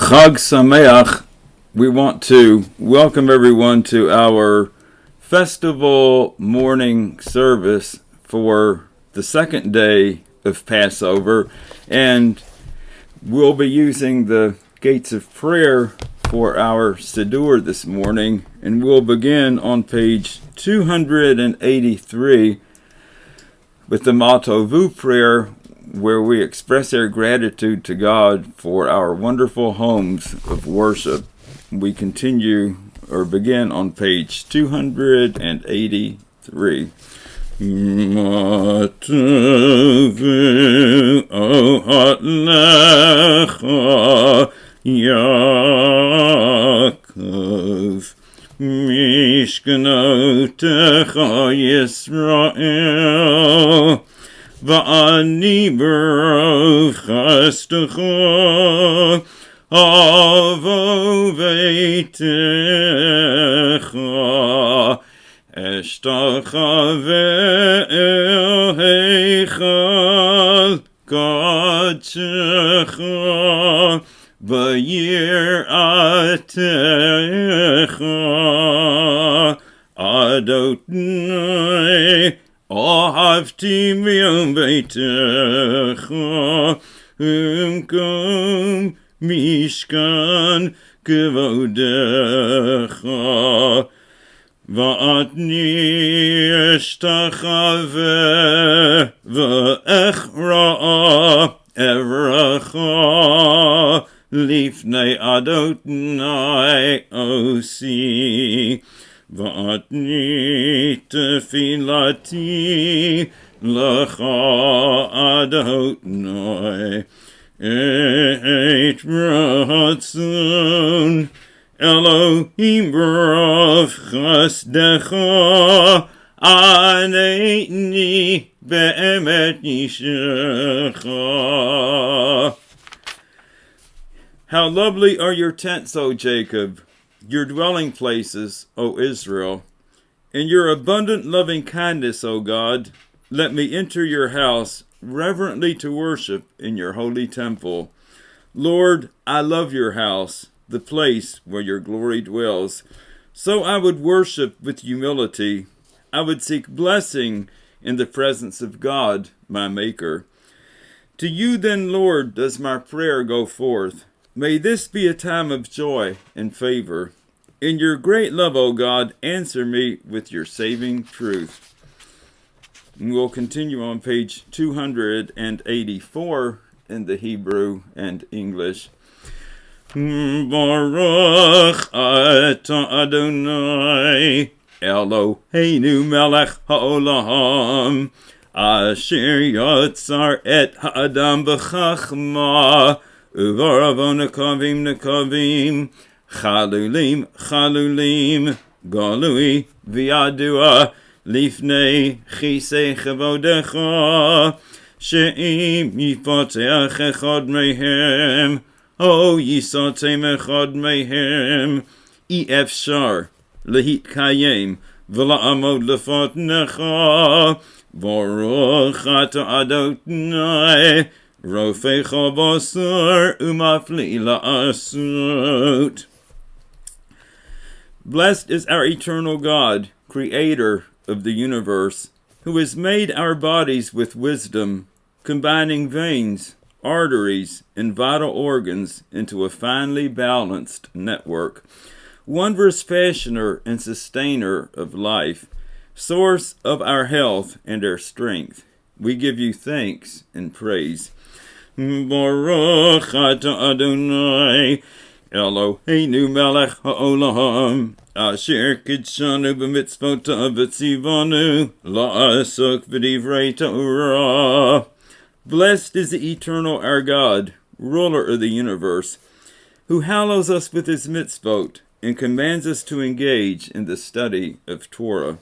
Chag Sameach. We want to welcome everyone to our festival morning service for the second day of Passover, and we'll be using the gates of prayer for our Siddur this morning, and we'll begin on page 283 with the Matovu prayer, where we express our gratitude to God for our wonderful homes of worship. We continue or begin on page 283. Matovu ohat lecha Yaakov Mishkanotecha Yisrael Va'ani berov chastecha avo veitecha eshtacha ve'elhecha kadecha v'yiratecha Adonai Ahavti mi'om beitecha umkom mishkan kevodecha va'atni eshtachave ve'echra evracha lifnei Adonai osi Va'atni tefilati lecha Adonai et ratzon Elohim b'rav chasdecha anetni be'emet yishecha. How lovely are your tents, O Jacob, your dwelling places, O Israel. In your abundant loving kindness, O God, let me enter your house reverently to worship in your holy temple. Lord, I love your house, the place where your glory dwells. So I would worship with humility. I would seek blessing in the presence of God, my Maker. To you then, Lord, does my prayer go forth. May this be a time of joy and favor. In your great love, O God, answer me with your saving truth. And we'll continue on page 284 in the Hebrew and English. Baruch atah Adonai Eloheinu melech haolam asher yotzar et ha'adam b'chachma Uvaravon nekavim, chalulim, galui, viadua, lifnei, chise chavodecha, she'im yipoteach echad mehem, o yisotem echad mehem, efshar, lehit kayem, v'la'amod lefotnecha, baruch atah Adonai, Rofecha basar umafli la'asut. Blessed is our eternal God, creator of the universe, who has made our bodies with wisdom, combining veins, arteries, and vital organs into a finely balanced network. Wondrous fashioner and sustainer of life, source of our health and our strength, we give you thanks and praise. Baruch atah Adonai Eloheinu melech haolam asher kidshanu b'mitzvotav v'tzivanu la'asok v'divrei Torah. Blessed is the eternal our God, ruler of the universe, who hallows us with his mitzvot and commands us to engage in the study of Torah.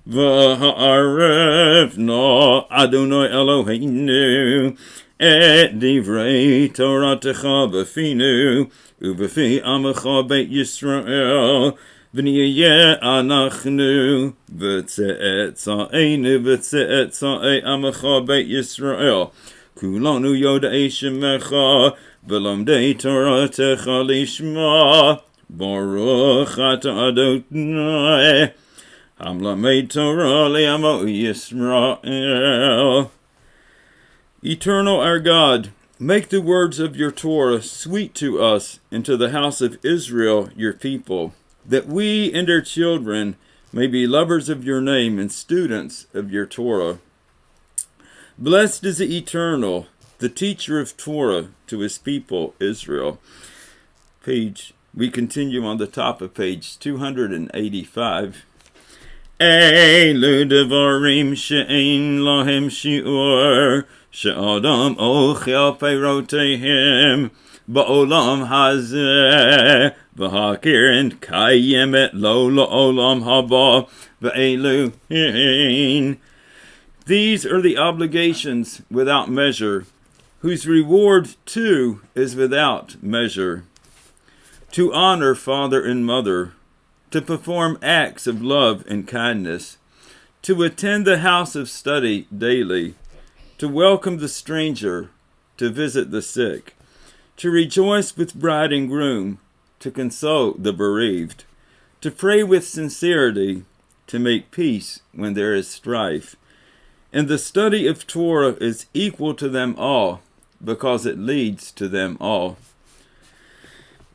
V'ha'arev na Adonai Eloheinu et divrei Toratecha b'finu u'b'fi amecha beit Yisrael v'niyeh anachnu v'tze'etza'enu v'tze'etza'e amecha beit Yisrael kulanu yoda'ei shemecha v'lomdei Toratecha lishma. Baruch atah Adonai, hamlamed Torah le'amo Yisrael. Eternal our God, make the words of your Torah sweet to us and to the house of Israel, your people, that we and our children may be lovers of your name and students of your Torah. Blessed is the Eternal, the teacher of Torah to his people, Israel. We continue on the top of page 285. Elu devarim she'ein lahem shi'ur, she'adam ochel peirotehem, ba'olam hazeh, v'hakirin kayemet lo la'olam haba, v'elu hein. These are the obligations without measure, whose reward too is without measure. To honor father and mother, to perform acts of love and kindness, to attend the house of study daily, to welcome the stranger, to visit the sick, to rejoice with bride and groom, to console the bereaved, to pray with sincerity, to make peace when there is strife. And the study of Torah is equal to them all, because it leads to them all.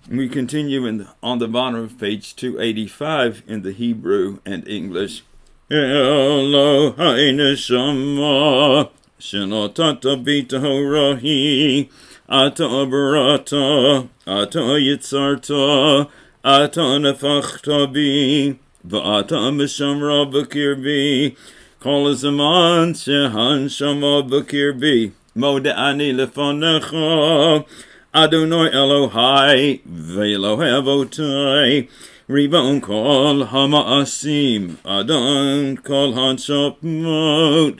We continue on the bottom of page 285 in the Hebrew and English. Elohai neshama, shenotata b'torahi, ata barata, ata yitzarta, ata nefachta bi, v'ata mishamra b'kirbi, kol zaman shehan shama b'kirbi, moda'ani lefanecha, Adonai Elohai, ve'Elohei avotai, Ribon kol hama'asim, Adon kol hanshapmot,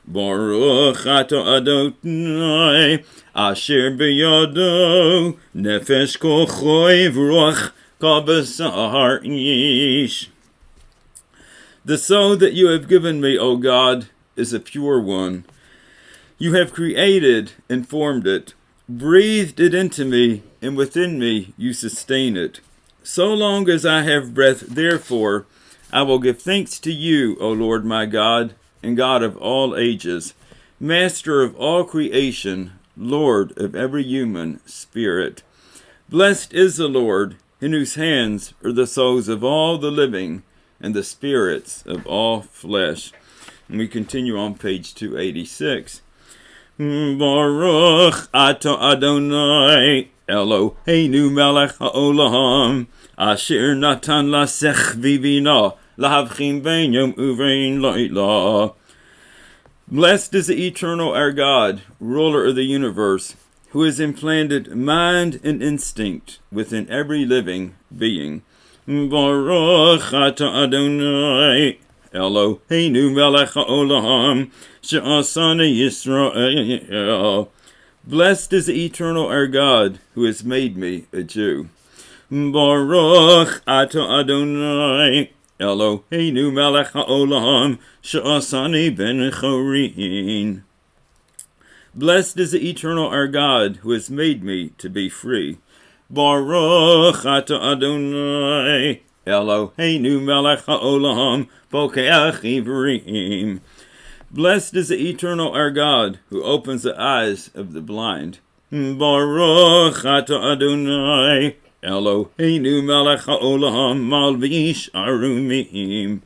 Baruch atah Adonai, asher b'yado, nefesh kochoi v'ruach kol b'sar ish. The soul that you have given me, O God, is a pure one. You have created and formed it, breathed it into me, and within me you sustain it. So long as I have breath, therefore, I will give thanks to you, O Lord my God, and God of all ages, Master of all creation, Lord of every human spirit. Blessed is the Lord, in whose hands are the souls of all the living, and the spirits of all flesh. And we continue on page 286. Baruch atah Adonai Eloheinu melech haolam asher natan lasech vivina lahavchim bein yom uvein laila. Blessed is the Eternal our God, ruler of the universe, who has implanted mind and instinct within every living being. Baruch atah Adonai Eloheinu melech haolam she'asani Yisrael. Blessed is the Eternal our God, who has made me a Jew. Baruch atah Adonai Eloheinu melech haolam she'asani ben chorin. Blessed is the Eternal our God, who has made me to be free. Baruch atah Adonai Eloheinu melech haolam pokeach ivrim. Blessed is the Eternal our God, who opens the eyes of the blind. Baruch atah Adonai Eloheinu melech haolam malvish arumim.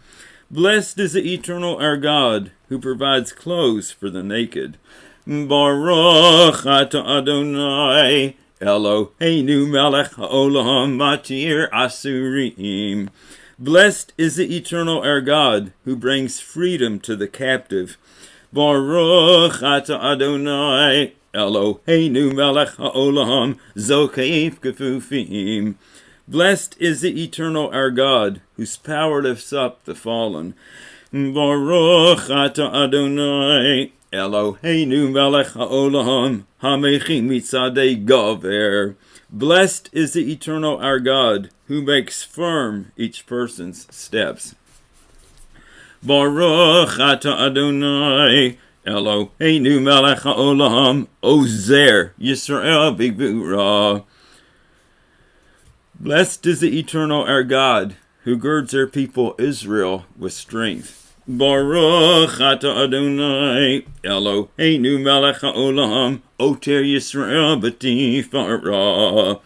Blessed is the Eternal our God, who provides clothes for the naked. Baruch atah Adonai Eloheinu melech haolam matir asurim. Blessed is the Eternal our God, who brings freedom to the captive. Baruch atah Adonai Eloheinu melech haolam zokeif kefufim. Blessed is the Eternal our God, whose power lifts up the fallen. Baruch atah Adonai Eloheinu melech haolam hamechim mitzadei gover. Blessed is the Eternal our God, who makes firm each person's steps. Baruch atah Adonai Eloheinu melech haolam, Ozer Yisrael b'gvura. Blessed is the Eternal our God, who girds our people Israel with strength. Baruch atah Adonai, Eloheinu melech haolam, Oter Yisrael b'tifara.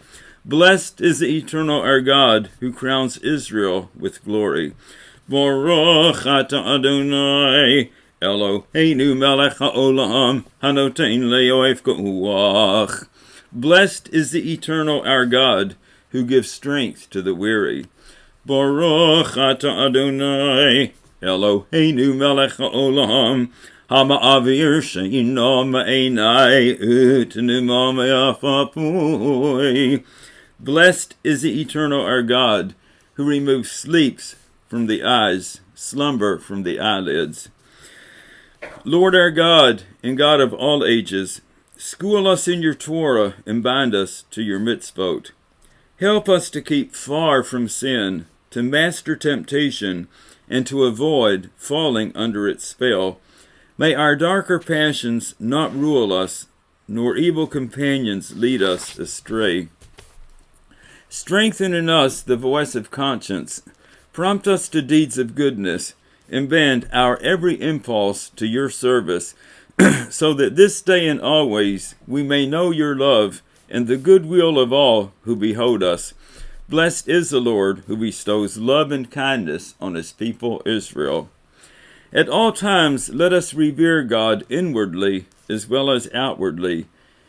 Blessed is the Eternal our God, who crowns Israel with glory. Baruch atah Adonai, Eloheinu melech haolam, hanoten le'oef koach. Blessed is the Eternal our God, who gives strength to the weary. Baruch atah Adonai, Eloheinu melech haolam, hama'avir she'ino ma'enai utnuma me'afapui. Blessed is the Eternal our God, who removes sleeps from the eyes, slumber from the eyelids. Lord our God, and God of all ages, school us in your Torah and bind us to your mitzvot. Help us to keep far from sin, to master temptation, and to avoid falling under its spell. May our darker passions not rule us, nor evil companions lead us astray. Strengthen in us the voice of conscience, prompt us to deeds of goodness, and bend our every impulse to your service, so that this day and always we may know your love and the goodwill of all who behold us. Blessed is the Lord, who bestows love and kindness on his people Israel. At all times let us revere God inwardly as well as outwardly,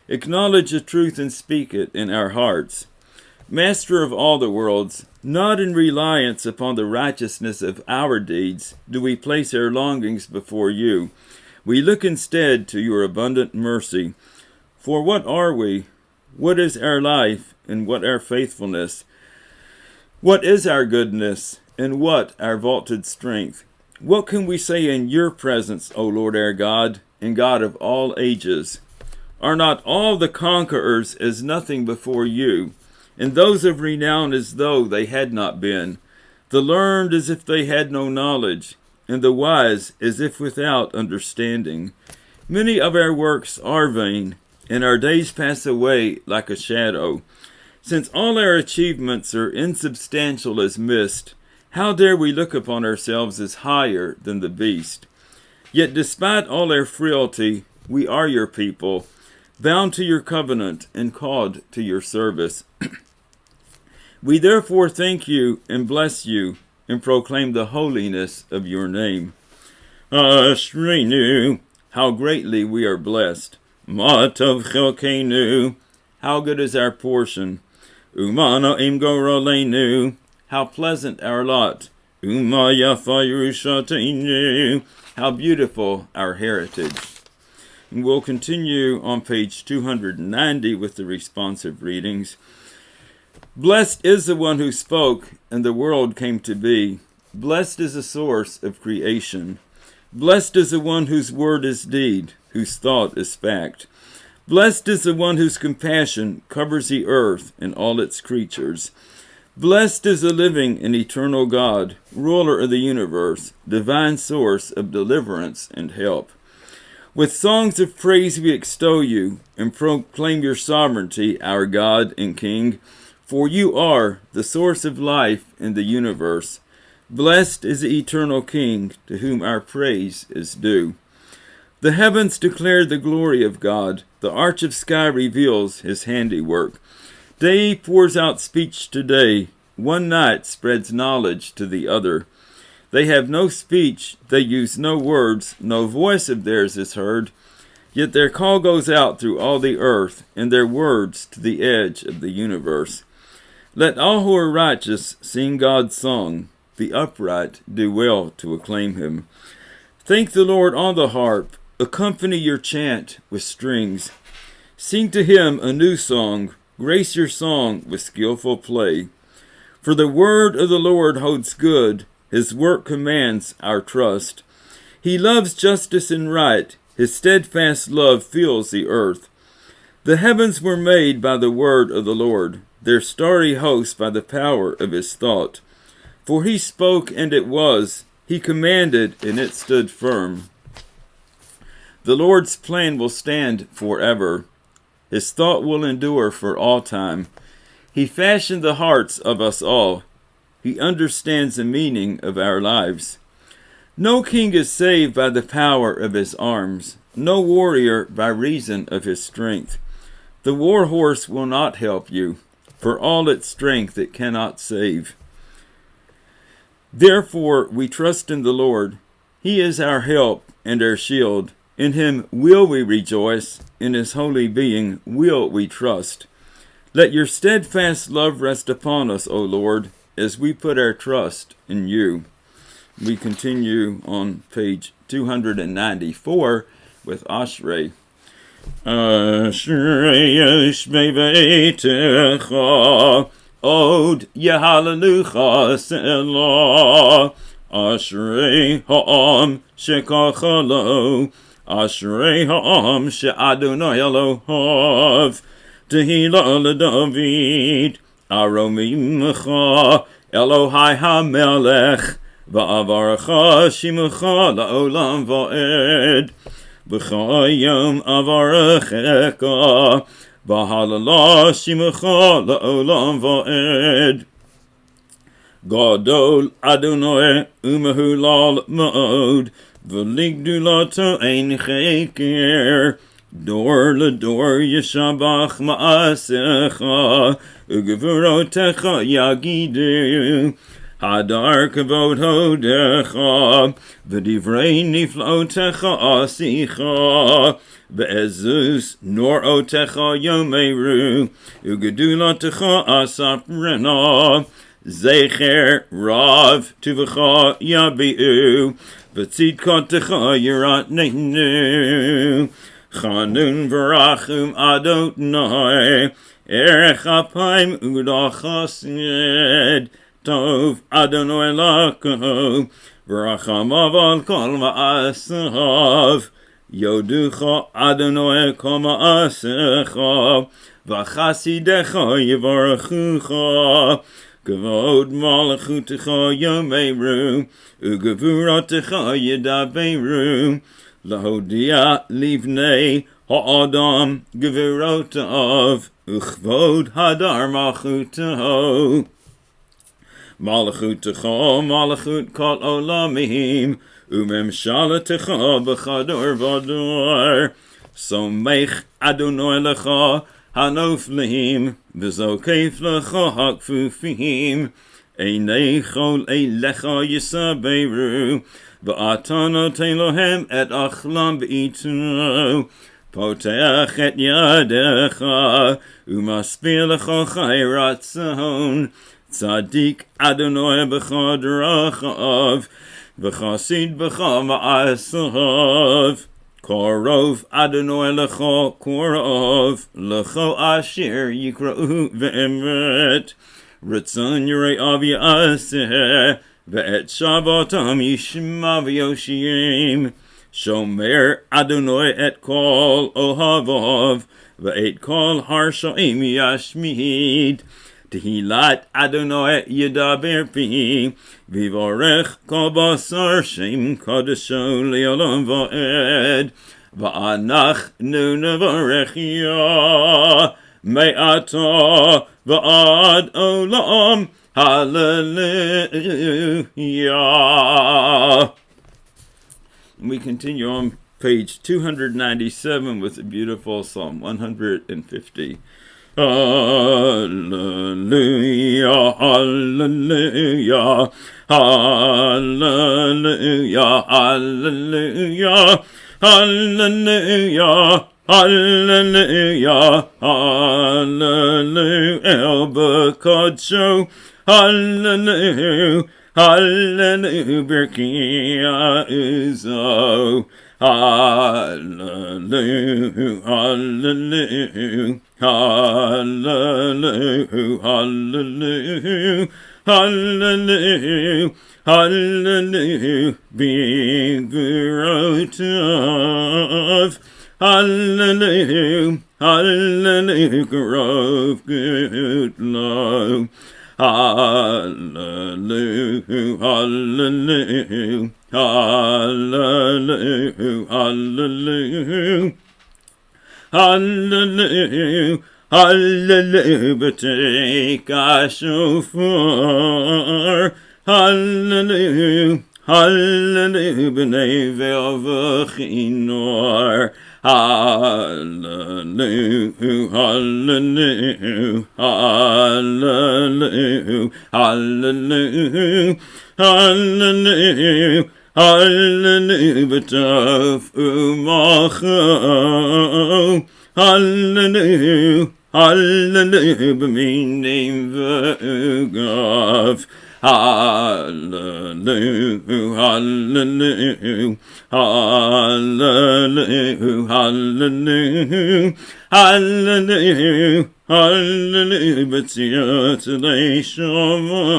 acknowledge the truth and speak it in our hearts. Master of all the worlds, not in reliance upon the righteousness of our deeds do we place our longings before you. We look instead to your abundant mercy. For what are we? What is our life, and what our faithfulness? What is our goodness, and what our vaulted strength? What can we say in your presence, O Lord our God, and God of all ages? Are not all the conquerors as nothing before you, and those of renown as though they had not been, the learned as if they had no knowledge, and the wise as if without understanding? Many of our works are vain, and our days pass away like a shadow. Since all our achievements are insubstantial as mist, how dare we look upon ourselves as higher than the beast? Yet despite all our frailty, we are your people, bound to your covenant and called to your service. We therefore thank you and bless you and proclaim the holiness of your name. Ashreinu, how greatly we are blessed. Ma tov chelkeinu, how good is our portion. Umana im goraleinu, how pleasant our lot. Uma yafa yerushateinu, how beautiful our heritage. And we'll continue on page 290 with the responsive readings. Blessed is the one who spoke, and the world came to be. Blessed is the source of creation. Blessed is the one whose word is deed, whose thought is fact. Blessed is the one whose compassion covers the earth and all its creatures. Blessed is the living and eternal God, ruler of the universe, divine source of deliverance and help. With songs of praise we extol you and proclaim your sovereignty, our God and King. For you are the source of life in the universe. Blessed is the eternal King, to whom our praise is due. The heavens declare the glory of God. The arch of sky reveals his handiwork. Day pours out speech to day. One night spreads knowledge to the other. They have no speech, they use no words, no voice of theirs is heard. Yet their call goes out through all the earth, and their words to the edge of the universe. Let all who are righteous sing God's song. The upright do well to acclaim him. Thank the Lord on the harp. Accompany your chant with strings. Sing to him a new song. Grace your song with skillful play. For the word of the Lord holds good. His work commands our trust. He loves justice and right. His steadfast love fills the earth. The heavens were made by the word of the Lord, their starry host by the power of his thought. For he spoke, and it was. He commanded, and it stood firm. The Lord's plan will stand forever. His thought will endure for all time. He fashioned the hearts of us all. He understands the meaning of our lives. No king is saved by the power of his arms, no warrior by reason of his strength. The war horse will not help you. For all its strength it cannot save. Therefore we trust in the Lord. He is our help and our shield. In him will we rejoice. In his holy being will we trust. Let your steadfast love rest upon us, O Lord, as we put our trust in you. We continue on page 294 with Ashrei. Ashrei yoshvei beitecha, od yehallelujah selah. Ashrei ha'am shekachalo, Ashrei ha'am she'adonai Elohav, tehillah leDavid, aromimcha Elohai hamelech, va'avarecha shimucha la'olam va'ed. B'chayim avarechecha, v'halala shimucha la'olam va'ed. Gadol Adonai umehulal ma'od, v'ligdulato ein cheker. Dor ledor yeshabach ma'asecha, u'gevurotecha yagidu. Hadar kavod hodecha, v'divrei niflaotecha asicha, v'ezus nor otecha yomeru, u'gedulotecha asaprena, zecher rav tuvecha yabiu, v'tzidkotecha yiratnenu, chanun v'rachum adonai, erech apayim udachased, Tov Adonai lako, v'rachamav al kol ma'asav, yoducha Adonai kol ma'asecha, v'chasidecha yivarechucha, kavod malachutecha yomeru, u'gevuratecha yedaberu, lahodia livnei ha'adam gevurotav, uchvod hadar malchutaho. Malachutecha, malachut kol olamim, umemshalatecha b'chador v'ador. Somech Adonai lecha hanoflim, v'zokef lecha hakfufim. Einei chol eilecha yisaberu, v'atano telohem et achlam b'itu. Poteach et yadecha, umaspir lecha chayratzon. Tzadik Adonai b'cha d'rachav, v'chasid b'cha ma'asav. Korov Adonai lecha korov, lecho asher yikra'u ve'emet. Ritzon yirei av yaseh, ve'et shabbatam yishma v'yoshiyim. Shomer Adonai et kol ohavav, ve'et kol harshaim yashmid. Tehillat Adonai yedaber pi, vivorech kol basar shem kadesho le'olam va'ed, va'anach nu nevarech ya, me'ata va'ad olam, hallelujah. We continue on page 297 with the beautiful Psalm 150. Hallelujah, hallelujah, hallelujah, hallelujah, hallelujah, hallelujah, hallelujah, El B'Kodsho, hallelujah, hallelujah, Birkia Uzo, hallelujah, hallelujah. Hallelujah, hallelujah, hallelujah, hallelujah, being Gurotov, hallelujah, hallelujah, Gurov good love, hallelujah, hallelujah, Hallelujah, hallelujah, hallelujah, hallelujah, take a shofar, hallelujah, hallelujah, b'nei v'chinor, hallelujah, hallelujah, hallelujah, hallelujah, hallelujah, hallelujah, b'taf u'macho, hallelujah, hallelujah, b'minim v'ugav, hallelujah, hallelujah, hallelujah, hallelujah, hallelujah, hallelujah, b'tziyat leishama,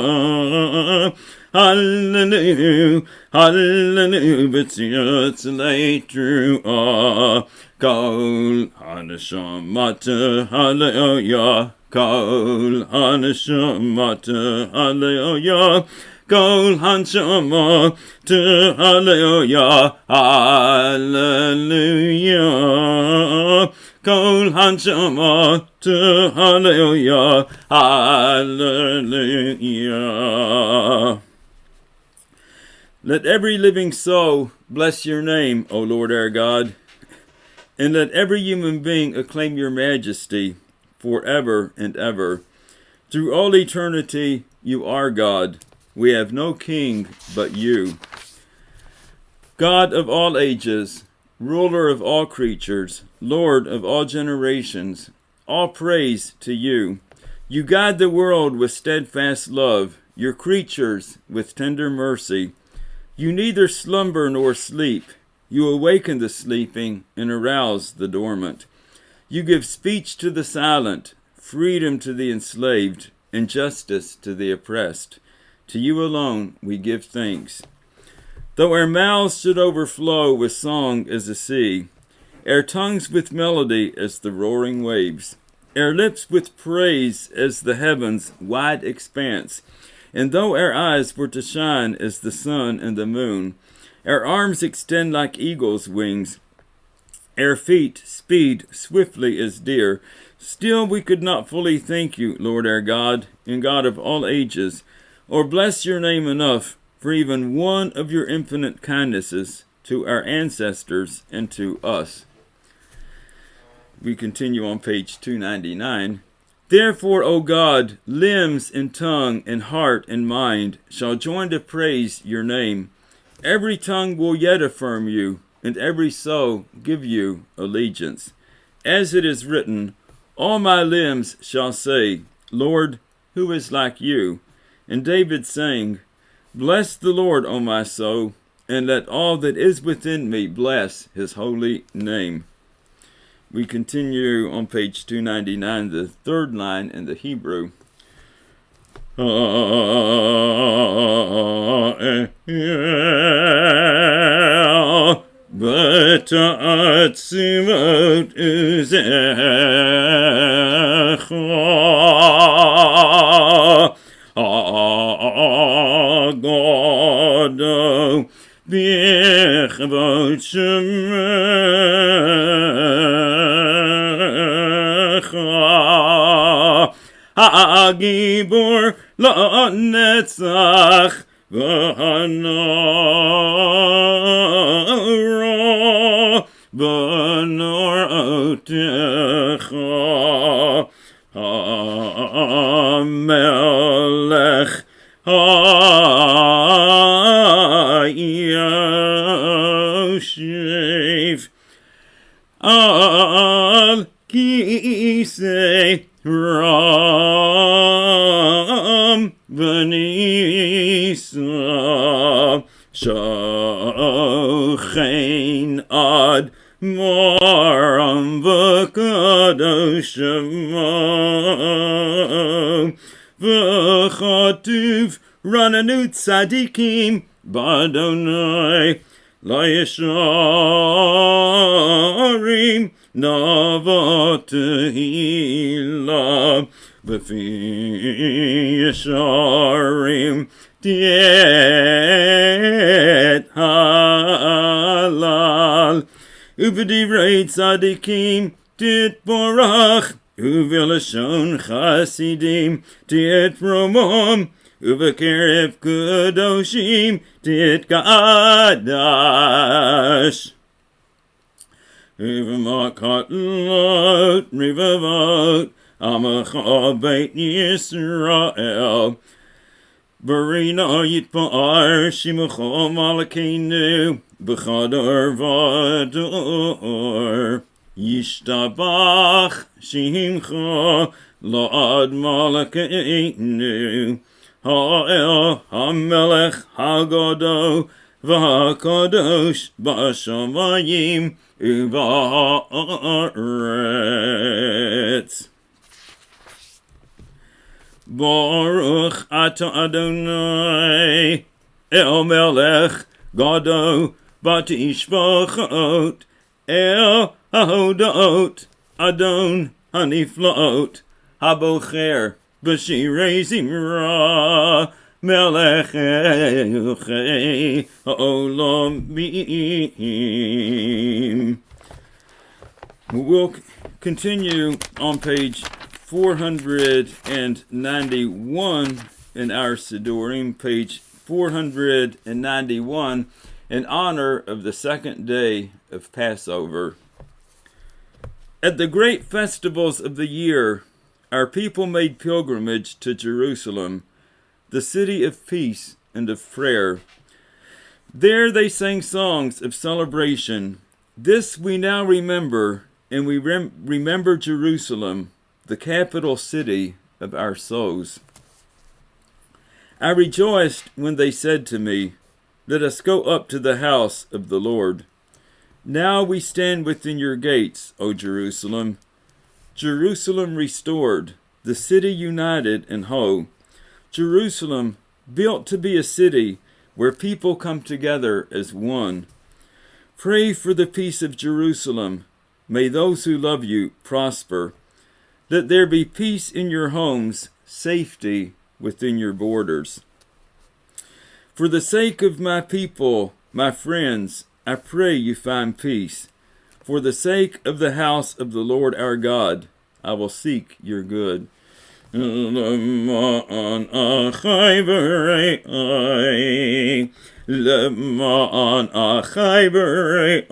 hallelujah, hallelujah, b'tziyat leitruah, kol hanashamata, hallelujah, kol hanashamata, hallelujah, kol hanashamata, hallelujah, hallelujah, kol hanashamata, hallelujah, hallelujah. Let every living soul bless your name, O Lord our God, and let every human being acclaim your majesty forever and ever. Through all eternity, you are God. We have no king but you. God of all ages, ruler of all creatures, Lord of all generations, all praise to you. You guide the world with steadfast love, your creatures with tender mercy. You neither slumber nor sleep. You awaken the sleeping and arouse the dormant. You give speech to the silent, freedom to the enslaved, and justice to the oppressed. To you alone we give thanks. Though our mouths should overflow with song as the sea, our tongues with melody as the roaring waves, our lips with praise as the heavens' wide expanse, and though our eyes were to shine as the sun and the moon, our arms extend like eagle's wings, our feet speed swiftly as deer, still we could not fully thank you, Lord our God, and God of all ages, or bless your name enough for even one of your infinite kindnesses to our ancestors and to us. We continue on page 299. Therefore, O God, limbs and tongue and heart and mind shall join to praise your name. Every tongue will yet affirm you, and every soul give you allegiance. As it is written, all my limbs shall say, Lord, who is like you? And David sang, bless the Lord, O my soul, and let all that is within me bless his holy name. We continue on page 299, the third line in the Hebrew. B'ta'atzimot uzecha Agodo b'chevod shemecha Ha'agibor la'netzach v'hanora b'norotecha Ha'melech Ha'yoshev Al Kisei Ram V'nisa Shochein Ad Moram V'kadoshim V'chatuv Rananu Tzadikim Badonai Laisharim Navatehila Befi Yesharim Tiet Halal Uvedivrei Tzadikim Tit Borach Uvelashon Chasidim Tit Romom Uvekerev Kudoshim Tit Kadash Uvemakot Lot Rivavot Amacha Beit Yisrael Barina Yitpa'ar Shimucho Malakenu B'chadar Vador Yishtabach Shimcha La'ad Malakenu Ha'el HaMelech HaGodo V'HaKadosh B'Shamayim U'Ba'aretz Baruch Ata Adonai El Melech Gado Batishvachot El Hahodot Adon Haniflot Habocher B'Shirei Zimra Melech Elchei Olamim. We'll continue on page 491 in our Siddurim, page 491, in honor of the second day of Passover. At the great festivals of the year, our people made pilgrimage to Jerusalem, the city of peace and of prayer. There they sang songs of celebration. This we now remember, and we remember Jerusalem, the capital city of our souls. I rejoiced when they said to me, "Let us go up to the house of the Lord." Now we stand within your gates, O Jerusalem. Jerusalem restored, the city united and whole. Jerusalem, built to be a city where people come together as one. Pray for the peace of Jerusalem. May those who love you prosper. Let there be peace in your homes, safety within your borders. For the sake of my people, my friends, I pray you find peace. For the sake of the house of the Lord our God, I will seek your good. Lema'an achai b'rei, lema'an achai b'rei,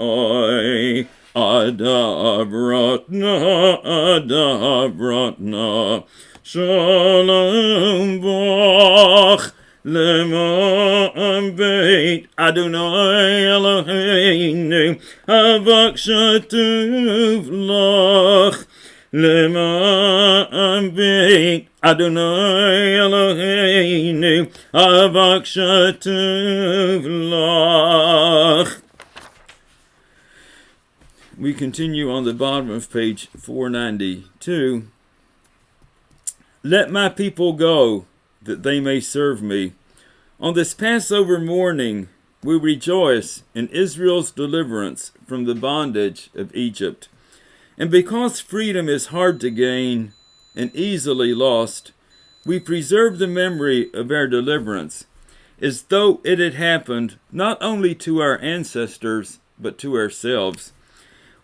adabratna, shalom bach, lema'an beit Adonai Eloheinu, havak shatuv lach, lema'an beit Adonai Eloheinu, havak shatuv lach. We continue on the bottom of page 492. Let my people go, that they may serve me. On this Passover morning, we rejoice in Israel's deliverance from the bondage of Egypt. And because freedom is hard to gain and easily lost, we preserve the memory of our deliverance, as though it had happened not only to our ancestors, but to ourselves.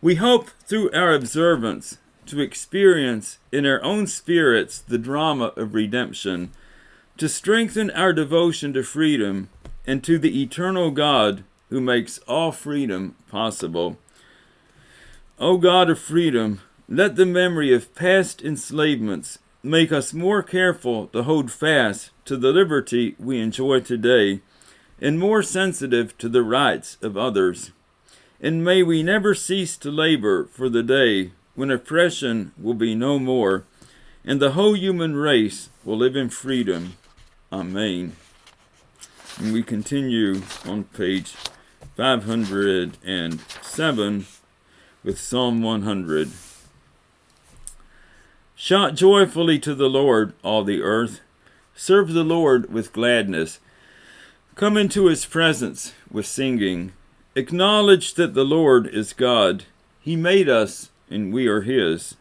We hope through our observance to experience in our own spirits the drama of redemption, to strengthen our devotion to freedom and to the eternal God who makes all freedom possible. O God of freedom, let the memory of past enslavements make us more careful to hold fast to the liberty we enjoy today, and more sensitive to the rights of others. And may we never cease to labor for the day when oppression will be no more, and the whole human race will live in freedom. Amen. And we continue on page 507 with Psalm 100. Shout joyfully to the Lord, all the earth. Serve the Lord with gladness. Come into his presence with singing. Acknowledge that the Lord is God. He made us, and we are his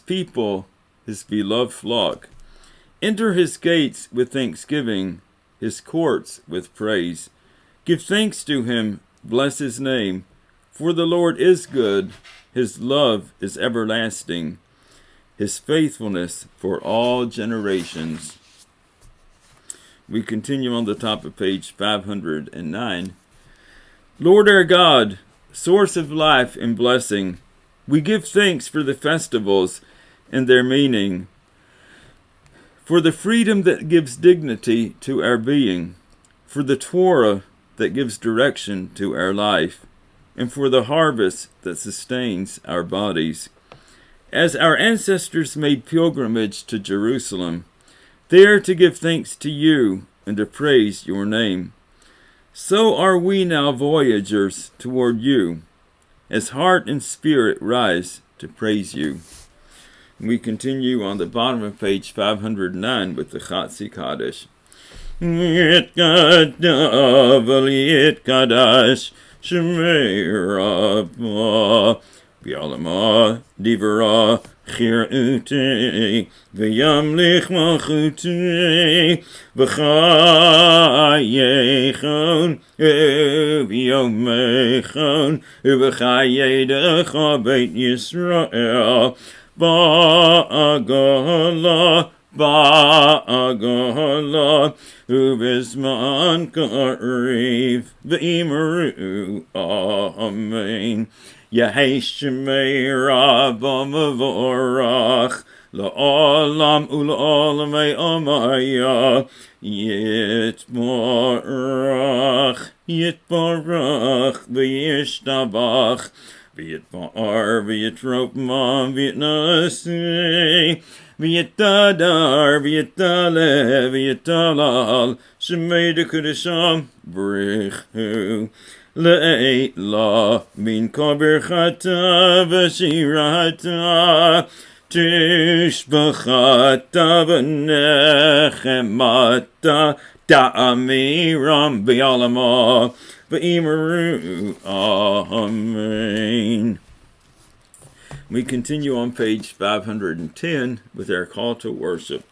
people, his beloved flock. Enter his gates with thanksgiving, his courts with praise. Give thanks to him, bless his name, for the Lord is good, his love is everlasting, his faithfulness for all generations. We continue on the top of page 509. Lord our God, source of life and blessing, we give thanks for the festivals and their meaning, for the freedom that gives dignity to our being, for the Torah that gives direction to our life, and for the harvest that sustains our bodies. As our ancestors made pilgrimage to Jerusalem, there to give thanks to you and to praise your name, so are we now voyagers toward you, as heart and spirit rise to praise you. We continue on the bottom of page 509 with the Chatzi Kaddish. Yit Kadash Shemei Rabbah B'Alama Divra Chir'utei V'Yamlich Malchutei V'Chayechon V'Yomechon V'Chayedecha Beit Yisrael Ba'agala Ubizman Kariv V'imeru Amen. Yehei Shemei Rabbah Mevorach La'olam Ula'olamei Amaya Yitbarach V'yishtabach V'yitbar V'yitrokman V'yitnasi V'yitadar V'yitale V'yitalal Shemei Dekudesham Brichu Le'la Min Kabirchata V'shirata Tishbachata V'nechemata Da'amiram B'yalama V'imeru Amen. We continue on page 510 with our call to worship.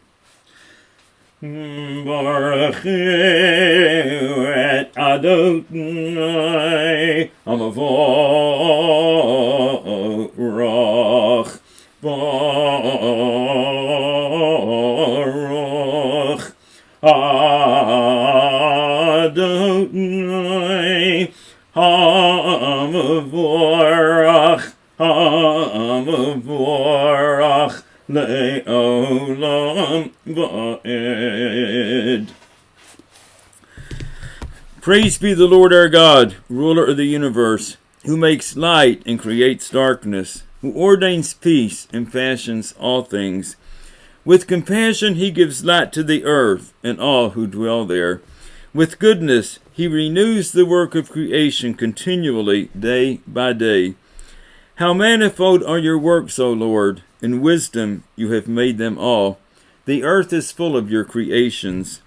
Baruch et Adonai Amavorach Baruch Adonai Amavorach Amavorach Le'olam Va'ed. Praise be the Lord our God, ruler of the universe, who makes light and creates darkness, who ordains peace and fashions all things. With compassion he gives light to the earth and all who dwell there. With goodness he renews the work of creation continually, day by day. How manifold are your works, O Lord! In wisdom you have made them all. The earth is full of your creations.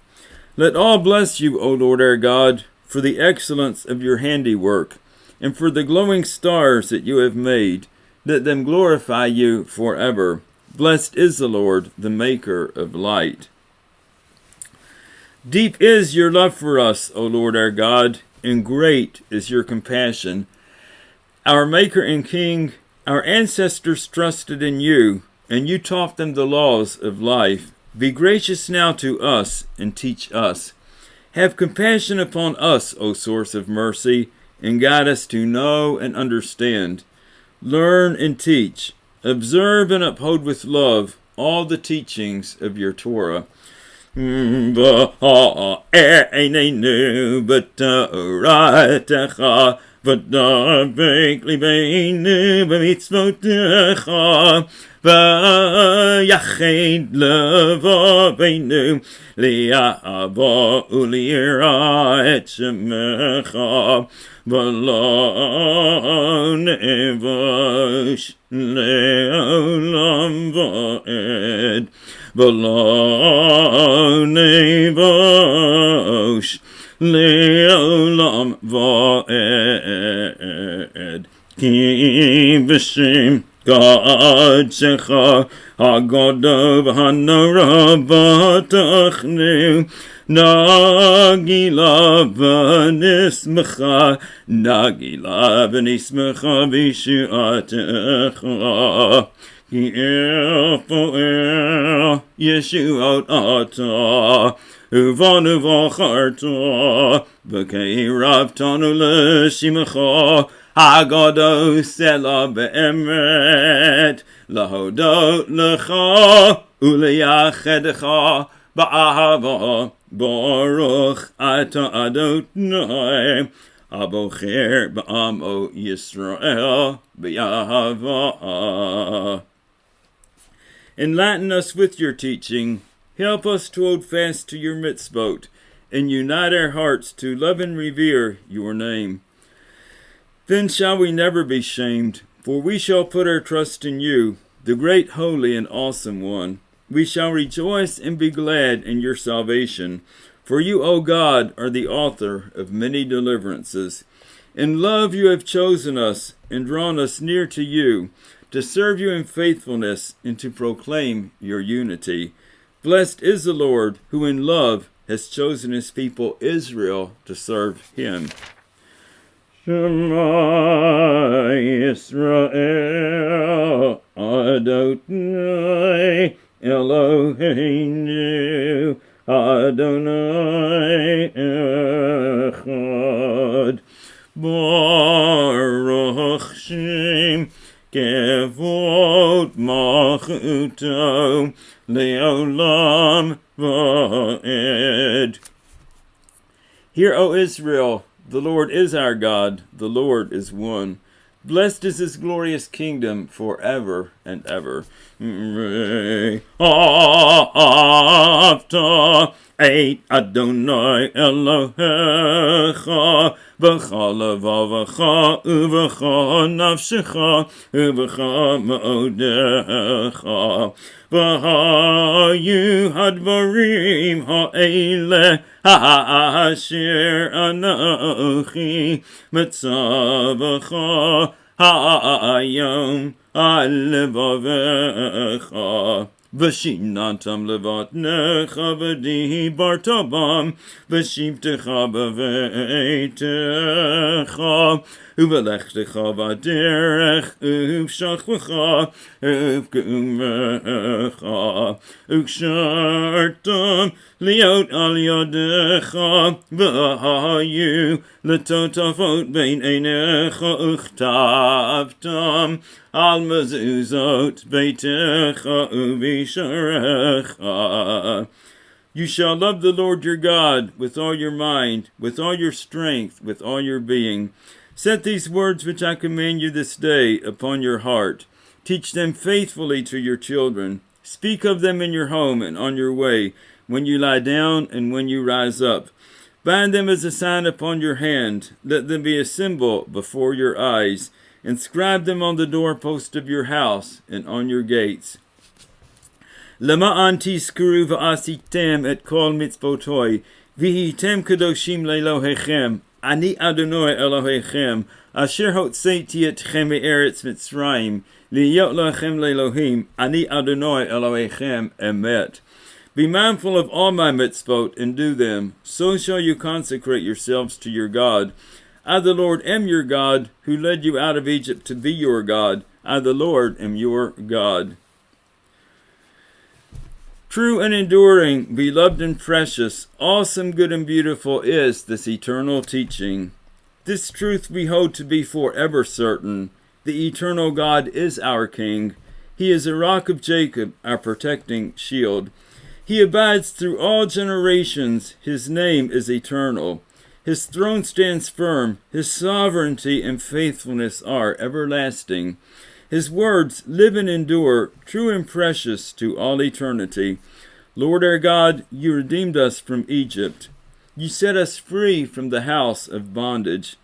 Let all bless you, O Lord our God, for the excellence of your handiwork, and for the glowing stars that you have made. Let them glorify you forever. Blessed is the Lord, the maker of light. Deep is your love for us, O Lord our God, and great is your compassion. Our Maker and King, our ancestors trusted in you, and you taught them the laws of life. Be gracious now to us and teach us. Have compassion upon us, O source of mercy, and guide us to know and understand. Learn and teach. Observe and uphold with love all the teachings of your Torah. V'dabek libeinu b'mitzvotecha v'yached levaveinu li'ava u'li'ira et shemecha v'lo nevash le'olam va'ed v'lo nevash לעולם ועד. כי בשם קודשך הגדול והנורא בטחנו, נגילה ונשמחה בישועתך. כי פועל ישועות אתה, ובנו בחרת, וקרבתנו לשמך, הגדול סלע באמת, להודות לך ולייחדך באהבה. ברוך אתה אדוני, הבוחר בעמו ישראל באהבה. Enlighten us with your teaching. Help us to hold fast to your mitzvot, and unite our hearts to love and revere your name. Then shall we never be shamed, for we shall put our trust in you, the great, holy, and awesome one. We shall rejoice and be glad in your salvation, for you, O God, are the author of many deliverances. In love you have chosen us and drawn us near to you, to serve you in faithfulness and to proclaim your unity. Blessed is the Lord, who in love has chosen his people Israel to serve him. Shema Yisrael Adonai Eloheinu Adonai Echad. Baruch Shem Kevod Malchuto Leolam Va'ed. Hear, O Israel, the Lord is our God, the Lord is one. Blessed is his glorious kingdom forever and ever. After Eit Adonai Elohecha B'chal levavecha u'b'chal nafshecha u'b'chal ma'odecha v'hayu hadvarim ha'ele ha'asher anochi metzavecha ha'ayom al-levavecha V'shinantam levatnecha v'dibartabam v'shivtecha b'veitecha u'velechtecha v'derech u'v'shachvecha u'v'kumecha u'kshartam liot al yadecha v'hayu letotafot bein einecha u'chtavtam al mezuzot beitecha u'visharecha. You shall love the Lord your God with all your mind, with all your strength, with all your being. Set these words which I command you this day upon your heart. Teach them faithfully to your children. Speak of them in your home and on your way, when you lie down and when you rise up. Bind them as a sign upon your hand. Let them be a symbol before your eyes. Inscribe them on the doorpost of your house and on your gates. Lema'an tizkuru v'asitem et kol mitzvotoi, v'hitem kadoshim le'elohechem, ani Adonai Elohechem, asher hotzeiti etchem me'eretz Mitzrayim, liyot lachem le'elohim, ani Adonai Elohechem emet. Be mindful of all my mitzvot and do them, so shall you consecrate yourselves to your God. I, the Lord, am your God, who led you out of Egypt to be your God. I, the Lord, am your God. True and enduring, beloved and precious, awesome, good, and beautiful is this eternal teaching. This truth we hold to be forever certain. The eternal God is our King. He is a rock of Jacob, our protecting shield. He abides through all generations. His name is eternal. His throne stands firm. His sovereignty and faithfulness are everlasting. His words live and endure, true and precious to all eternity. Lord our God, you redeemed us from Egypt. You set us free from the house of bondage.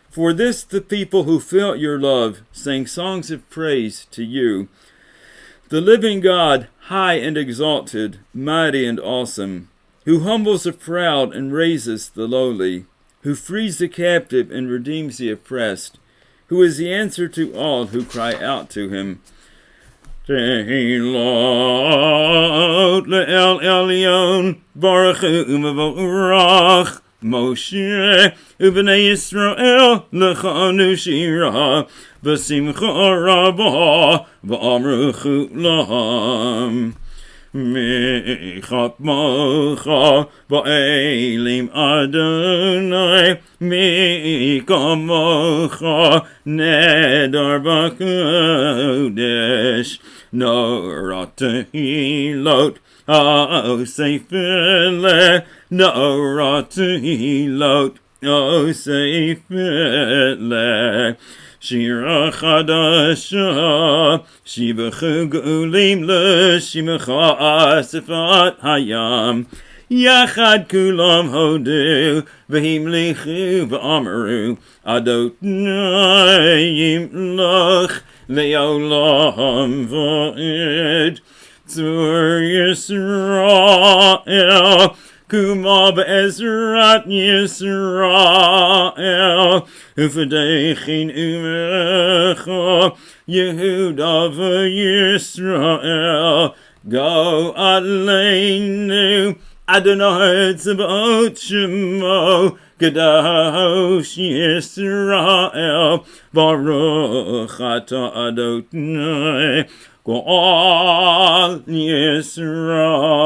For this the people who felt your love sang songs of praise to you. The living God, high and exalted, mighty and awesome. who humbles the proud and raises the lowly, who frees the captive and redeems the oppressed, who is the answer to all who cry out to him. Tehilot le'el Elyon, Baruch hu u'mevorach, Moshe u'bnei Yisrael lechanu shira, v'simcha rabah, v'amru chulam. Mechat mocha ba'elim Adonai, mikamocha nedar b'kodesh, norat tehilot ha'osefele, norat tehilot ha'osefele. Shira chadasha, shivachu geulim l'shimecha asifat hayam, yachad kulam hodu, v'himlichu v'amaru, adonai yimloch le'olam va'ed, tzur Yisrael, Kuma be'ezrat Yisrael, Ufadechin umecha, Yehuda v'Yisrael, Go aleinu, Adonai tzebot shemo, Kadosh Yisrael, Baruch ata Adonai, Kol Yisrael.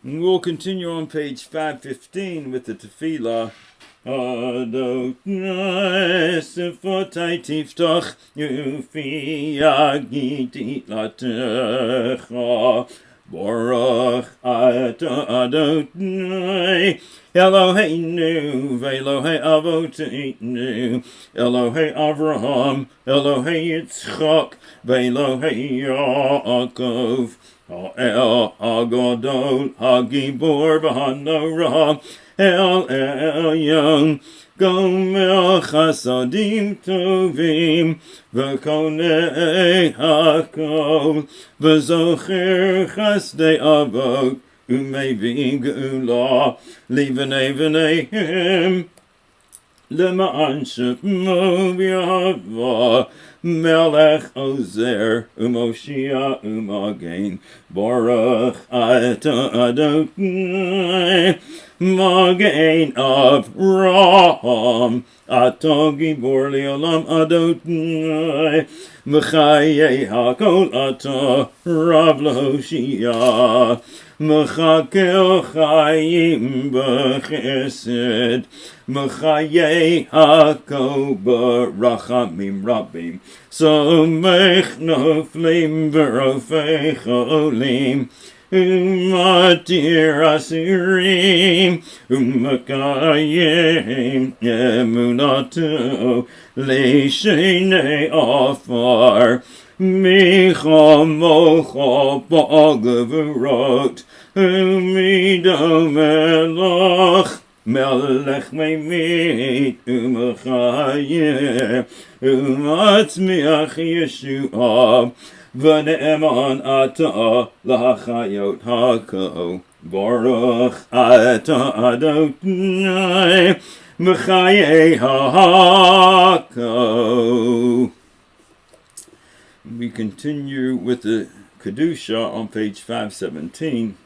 We'll continue on page 515 with the tefillah. Adonai sefotai tiftach yufi yagiti latecha, Baruch ata Adonai Eloheinu ve'Elohei avoteinu, Elohei Avraham, Elohei Yitzchak, ve'Elohei Yaakov, Ha'el HaGadol HaGibor v'Hanora, El Elyon, Gomel Chasadim Tovim, V'Konei HaKol, V'Zocher Chasdei Avot, Umevi Geula, Livnei V'neihem, Lema'an Shemo V'Yahva, Melech Ozer, Umoshia Umagen, Baruch ata Adonai, Magen Avraham, Ato Gibor Le'olam Adonai, M'chayei HaKol Ata Rav L'Hoshia, M'chakel Chayim B'chesed, M'chayei HaKol B'rachamim Rabim, Somech Noflim V'rofei Cholim, Umatir Asirim, Umakayim Emunato, Leishenei Afar, Micha Mocha Ba'agavarot, Umido Melach, Melech Meimit, Umachayim, Umatzmiach Yeshua, V'ne'eman ata l'hachayot hako, Baruch ata Adonai, M'chayei hako. We continue with the Kedusha on page 517.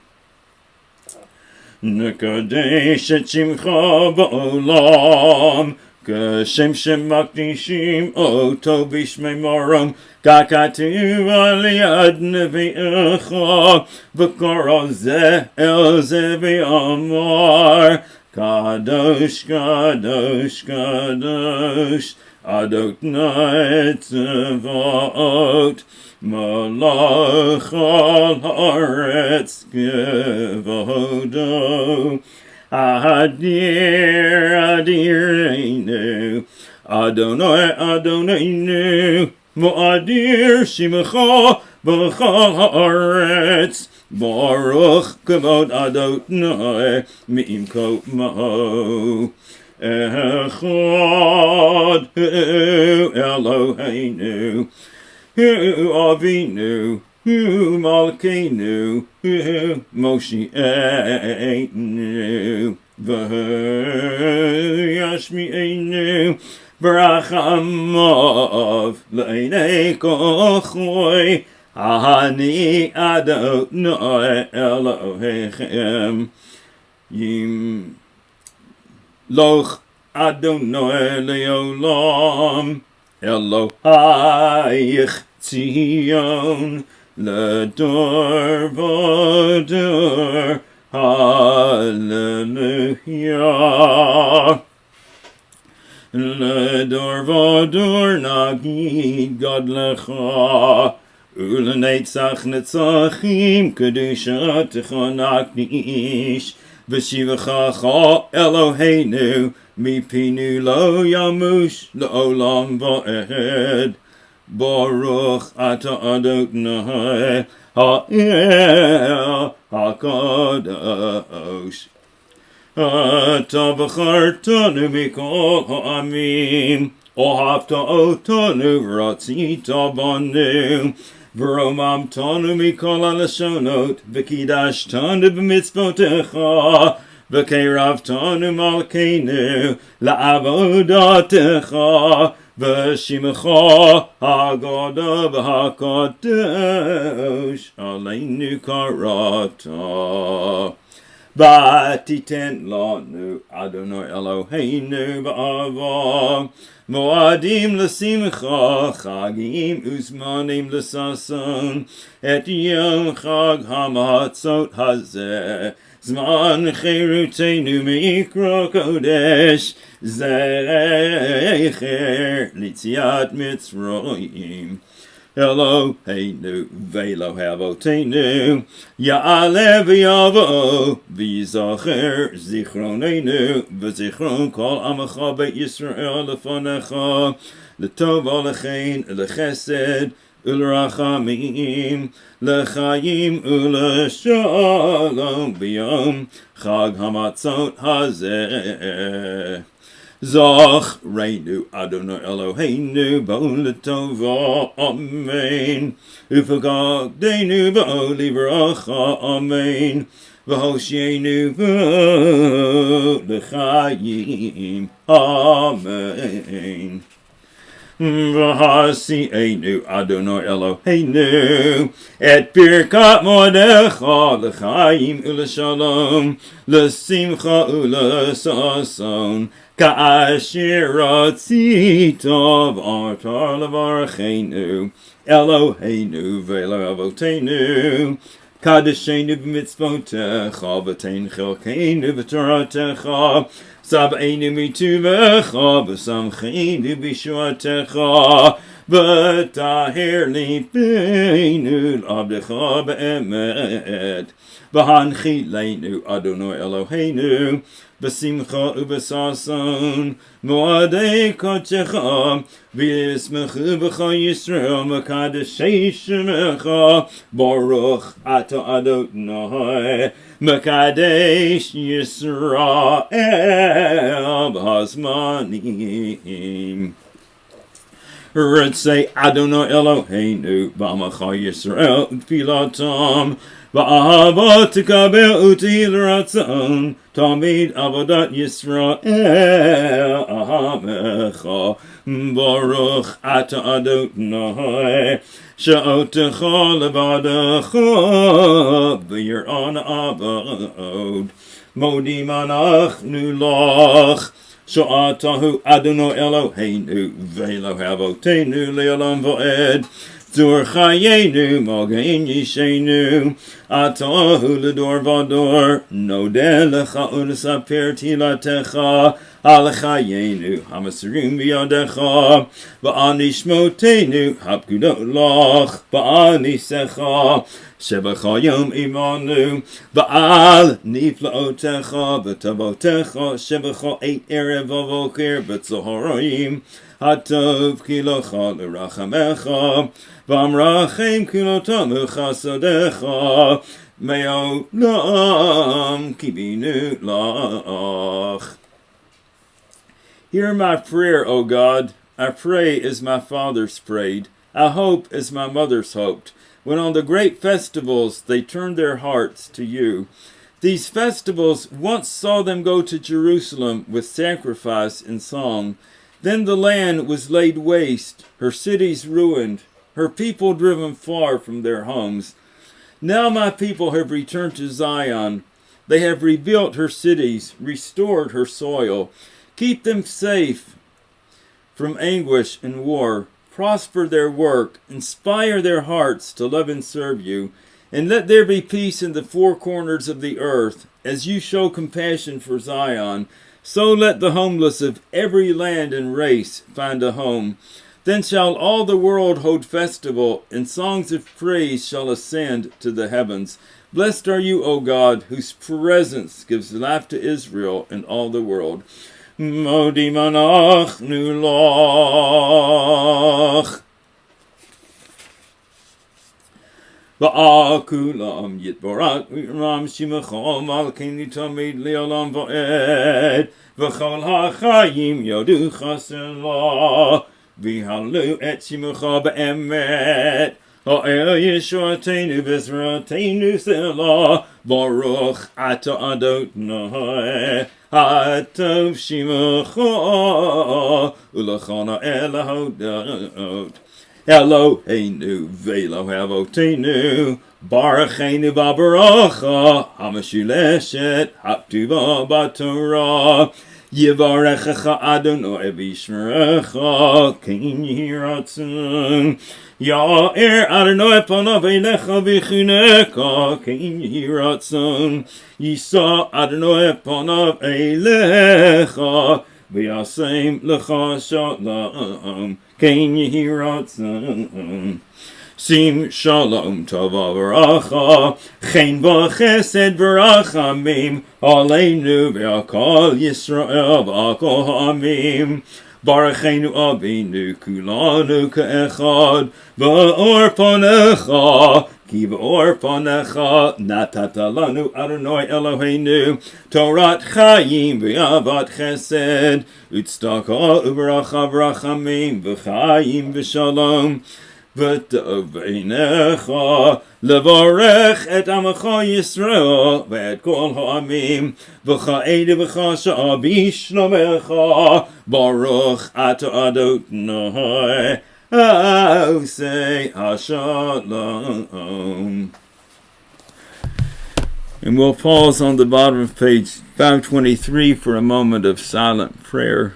Nekadesh et shimcha ba'olam, Kashem Shem Makdishim Oto Bishmei Morom, Kakatu Aliyad Nevi'echa, V'kara Zeh El Zeh V'amar, Kadosh, Kadosh, Kadosh, Adonai Tzevot, Malach al Haaretz Kevodo, Adir, Adirenu, Adonai, Adonai, Mo'adir Shimecha B'chal Haaretz, Baruch Kavod Adonai Mi'imko Ma'o. Echad Hu Eloheinu, Hu Avinu, Malkeinu, Moshi'enu, V'yashmi'enu, Barachamav, Le'nei kochoi, Ani Adonai Elohechem, Yim Loch Adonai Leolam, Elohayich Tzion, Ledor Vodor, Hallelujah. Ledor Vodor Nagid Godlecha, Ulenetzach Netzachim Kedusha Techonaknish, V'shivacha Eloheinu, Mipinu lo Yamush Le'olam Va'ed, Baruch Ata Adonai Ha'el HaKadosh. Ata b'chartanu mikol ha'amim, Ohavta otanu v'ratzita banu, V'romamtanu mikol ha'lashonot, V'kidashtanu b'mitzvotecha, V'keiravtanu malkeinu la'avodatecha, V'shimecha ha'goda v'ha'kadosh, Aleinu karata. Batiten lanu Adonai Eloheinu ba'ava, Moadim l'simcha, Chagim uzmanim l'sason, Et yom chag hamatzot hazeh, Zman cherutenu mikra kodesh, Zecher litziat mitzroim. Eloheinu velo havotenu, Ya'ale v'yavo, V'yizacher zichronenu, V'zichron kol amacha beit Yisrael lefanecha, L'tov alechein, L'chesed, U'l'rachamim, L'chayim u'l'shalom, B'yom chag hamatzot hazeh. Zach reinu Adonai Eloheinu b'ol l'tova, amen. Ufagagdenu b'ol livracha, amen. V'hoshienu b'ol l'chayim, amen. V'hasi'enu Adonai Eloheinu et birkat modecha l'chayim u'l'shalom, l'simcha u'l'sason, Ka'asher ratzitav atar levarachenu, Eloheinu v'elo avotenu, Kadeshenu b'mitzvotecha, v'tein chelkeinu v'toratecha, Sab'enu mituvecha, v'samcheinu b'shuatecha, v'tahir lipeinu l'abdecha be'emet, V'hanchilenu Adonai Eloheinu, B'simcha u'b'sason, Moadei kodecha, V'yismechu b'cha Yisrael, Mekadeshei shemecha, Baruch Ata Adonai, Mekadesh Yisrael b'hazmanim. Ritzei Adonai Eloheinu, B'amacha Yisrael Tfilatam, V'ahava tikabel uti l'ratzon, Tamid avodat Yisrael ahamecha, Baruch Ata Adonai, Sha'otecha levadecha, V'yir'an avod, Modim anachnu lach, Sha'atahu Adonai Eloheinu, V'elo havotenu le'olam va'ed, Zur chayenu, Mogen yishenu, Atahu l'dor vador, Nodeh lecha u'lesaper tilatecha, Al chayenu, Hamasirim biyadecha, V'ani shmotenu, Hapkudot lach, V'ani secha, Shebecha yom imanu, V'al niflaotecha, V'tavotecha, Shebecha 8 erev v'voker, V'tzoharoim, Hatov kilocha l'rachamecha, V'amrachem kilotam u'chasadecha, Me'olam kibinu lach. Hear my prayer, O God. I pray as my fathers prayed. I hope as my mothers hoped. when on the great festivals they turned their hearts to you. These festivals once saw them go to Jerusalem with sacrifice and song. Then the land was laid waste, her cities ruined, her people driven far from their homes. Now my people have returned to Zion. They have rebuilt her cities, restored her soil. Keep them safe from anguish and war. Prosper their work, inspire their hearts to love and serve you. And let there be peace in the four corners of the earth, as you show compassion for Zion. So let the homeless of every land and race find a home. Then shall all the world hold festival, and songs of praise shall ascend to the heavens. Blessed are you, O God, whose presence gives life to Israel and all the world. Modi manachnu lach. Va'akulam yitbarak v'ram shimachom malkeinu tamid le'olam va'ed v'chol ha'chayim yodu chasela v'halu et shimacha ba'emet ha'el yeshuateinu v'ezratenu selah baruch ata adonai hatov shimacha ulachana elahodot Eloheinu velo havotenu Barucheinu v'baracha Hamashuleshet Haptuva b'Torah Yivarechecha Adonai v'yishmerecha Kin yiratzon Ya'er Adonai panav elecha v'chuneka Kin yiratzon Yisa Adonai panav elecha v'yasem lecha shalom Ken yiratzon Sim shalom tova v'racha Chen v'chesed v'rachamim Aleinu v'akol Yisrael v'akol ha'amim Barucheinu Avinu kulanu ka'echad V'or panecha Ki v'or panecha Natata lanu Adonai Eloheinu Torat chayim v'avat chesed Utzdaka uv'racha v'rachamim V'chayim v'shalom V'toveinecha Levarech et amacha Yisrael V'et kol ha'amim V'cha'edu v'chasha b'shlomecha Baruch ata Adonai Osei HaShalom. And we'll pause on the bottom of page 523 for a moment of silent prayer.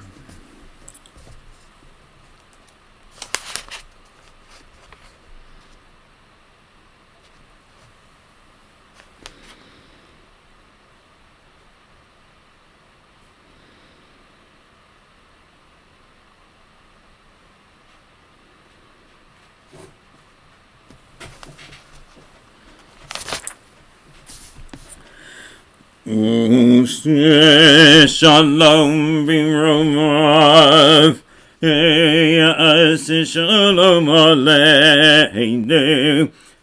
Shalom b'romav, Ya'as shalom aleinu,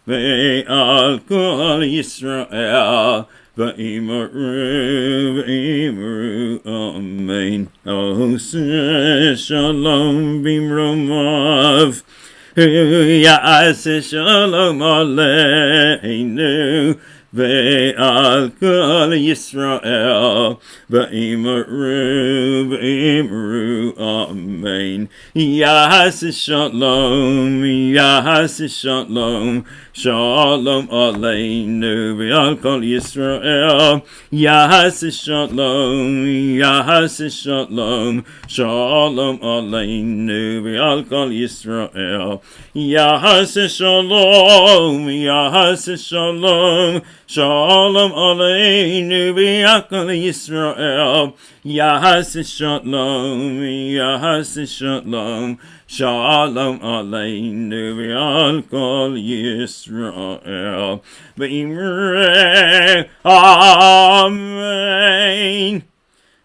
Ve'al kol Yisrael, Ve'imru amen. Shalom b'romav, Ya'as shalom aleinu, Ve'al kol Yisrael, Ve'imru amen. Yahas shalom, Yahas shalom, Shalom aleinu, Ve'al kol Yisrael. Yahas shalom, Yahas shalom, Shalom aleinu, Ve'al kol Yisrael. Yahas shalom, Yahas shalom, Shalom aleinu v'yakol Yisrael. Yahas shalom, Yahas shalom, Shalom aleinu v'yakol Yisrael. V'imrei amen.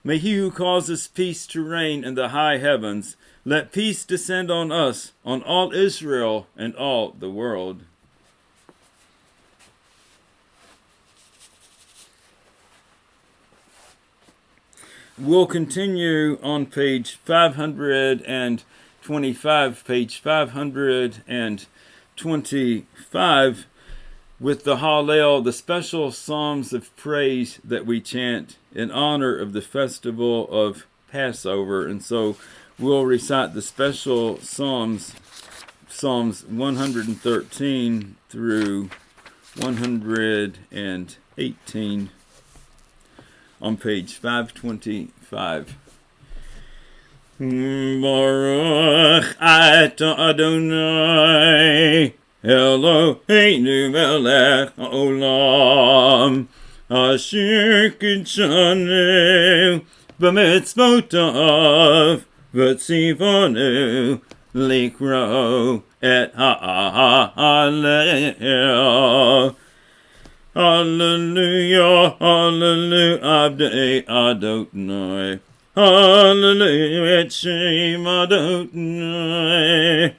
May he who causes peace to reign in the high heavens, let peace descend on us, on all Israel and all the world. We'll continue on page 525, page 525. 525 with the Hallel, the special psalms of praise that we chant in honor of the festival of Passover. And so we'll recite the special Psalms 113 through 118 on page 525. Baruch atah Adonai Eloheinu melech haolam asher kidshanu b'mitzvotav v'tzivanu likro et ha'alel. Hallelujah, hallelujah, abdei Adonai. Hallelujah, et shem Adonai.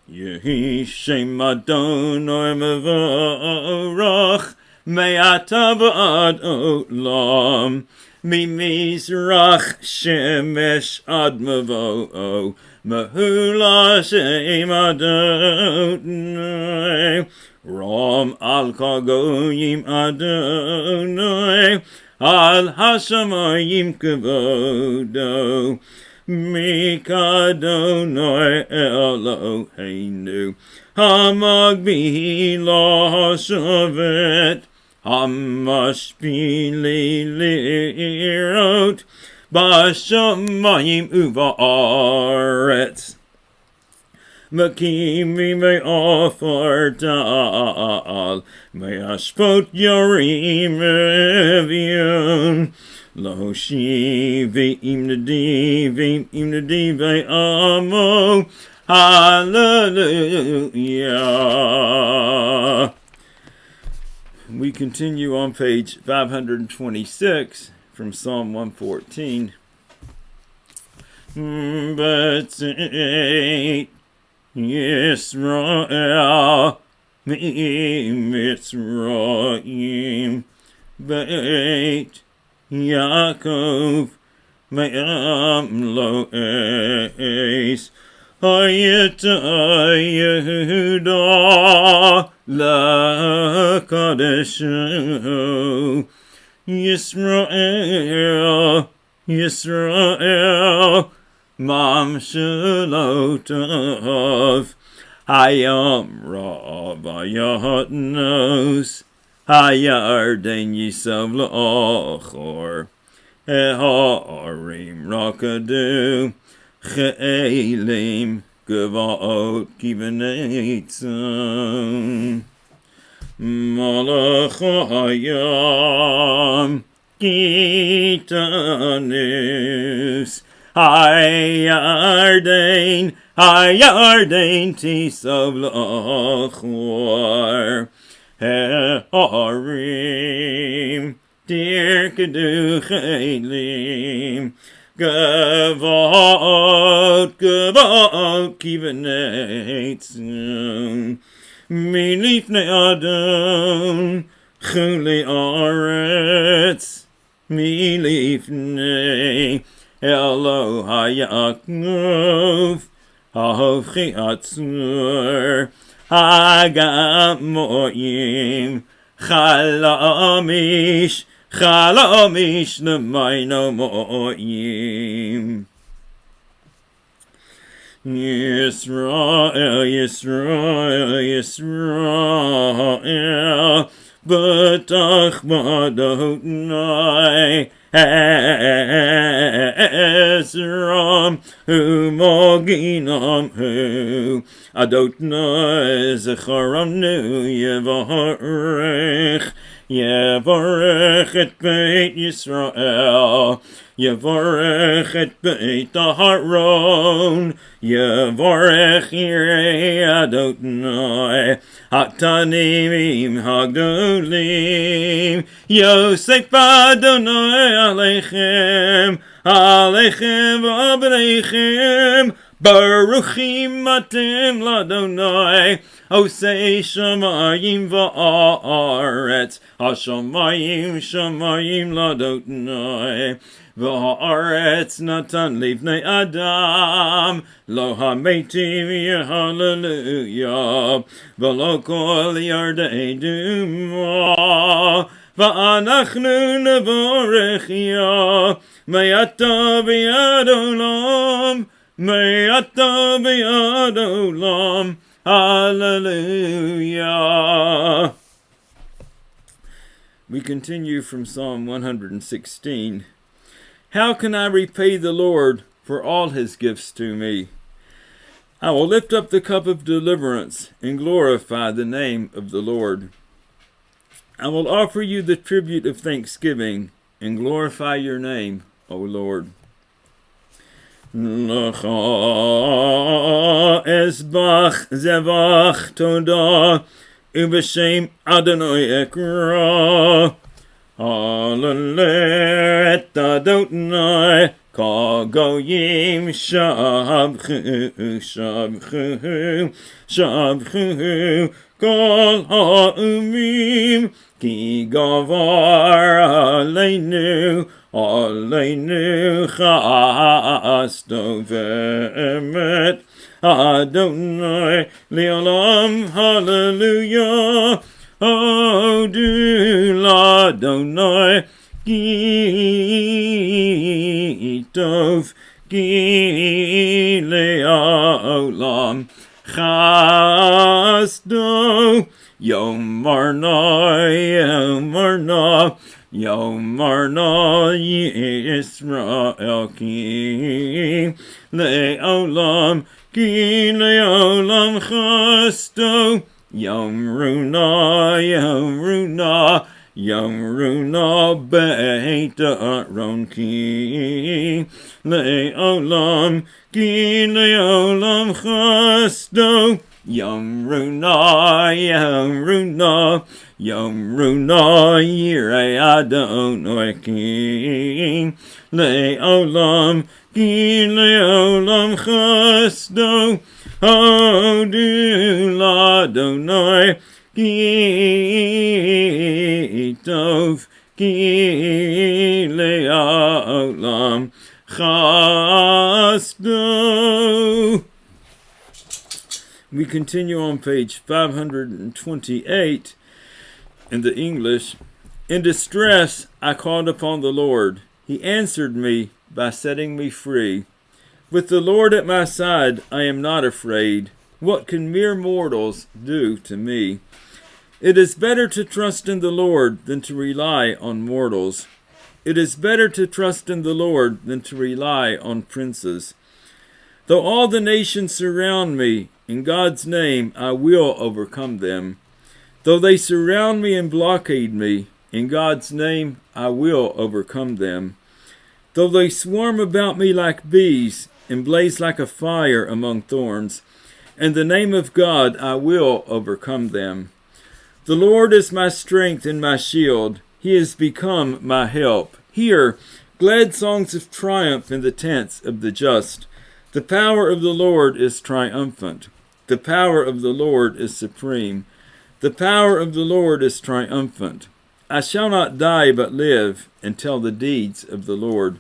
Yehi shem Adonai mevorach, me'ata v'ad olam. Mimizrach shemesh ad mevo'o, mehula shem Adonai. Ram al kagoyim Adonai, al hashamayim kevodo, mikadonai Eloheinu, hamagbi la shavet, hamashpili lirot, bashamayim uvaretz. Makimi me'afar ta'al, me'ashpot yarim evion, lo shivim nadi ve'amo, hallelujah. We continue on page 526 from Psalm 114. B'tzeit Yisrael mi'Mitzrayim Beit Yaakov me'am lo eis Hayeta Yehuda lakadeshu Yisrael Mam Shalotov Hayam Rabbayatnos Hayarden Yisav La'achor Eharim Rakadu Che'elim Gavaot Kivanetzim Malach Hayam Gitanus Hayarden Tisav La'achor He'arim Tirkedu Che'elim Gavot Kivanetzim Milifnei Adon Chuli Aretz Milifnei Elo Hayakov Ahovchi Atzur Hagamoyim Chalamish Lemaino Moyim Yisrael B'tach Badonai Ezram Umoginam Hu Adonai Zecharamnu Yevarech et Beit Yisrael Yevarech et Beit Aharon Yevarech Yirei Adonai Hatanim Hagdolim Yosef Adonai Aleichem Aleichem V'Abreichem Baruchim atem ladonai, osei shamayim va'aretz, hashamayim shamayim ladonai, va'aretz natan livnei adam, lo hametim hallelujah, v'lo kol yardei duma, va'anachnu nevorech ya, me'ata b'yad olam, me'ata b'yad olam, hallelujah. We continue from Psalm 116. How can I repay the Lord for all his gifts to me? I will lift up the cup of deliverance and glorify the name of the Lord. I will offer you the tribute of thanksgiving and glorify your name, O Lord. L'cha esbach zevach todah, u'b'shem Adonai ekra. Hallelujah et Adonai, kol goyim shabchu, shabchu, shabchu, kol ha'umim, ki gavar aleinu, aleinu chasdo ve'emet, Adonai le'olam, hallelujah. Hodu l'Adonai, ki tov, ki le'olam, chasdo, yom marna, yom marna, yom marna, Yisrael, ki le'olam, ki le'olam, chasdo, Yom Runa, Yom Runa, Yom Runa, Beit Aaron, Ki Le'olam, Ki Le'olam Chasdo, Yom Runa, Yom Runa, Yom Runa, Yirei Adonai, Ki Le'olam, Ki Le'olam Chasdo, Hodu l'Adonai, ki tov, ki le'olam, chasdo. We continue on page 528 in the English. In distress I called upon the Lord. He answered me by setting me free. With the Lord at my side, I am not afraid. What can mere mortals do to me? It is better to trust in the Lord than to rely on mortals. It is better to trust in the Lord than to rely on princes. Though all the nations surround me, in God's name I will overcome them. Though they surround me and blockade me, in God's name I will overcome them. Though they swarm about me like bees, and blaze like a fire among thorns, in the name of God I will overcome them. The Lord is my strength and my shield. He has become my help. Hear glad songs of triumph in the tents of the just. The power of the Lord is triumphant. The power of the Lord is supreme. The power of the Lord is triumphant. I shall not die but live and tell the deeds of the Lord.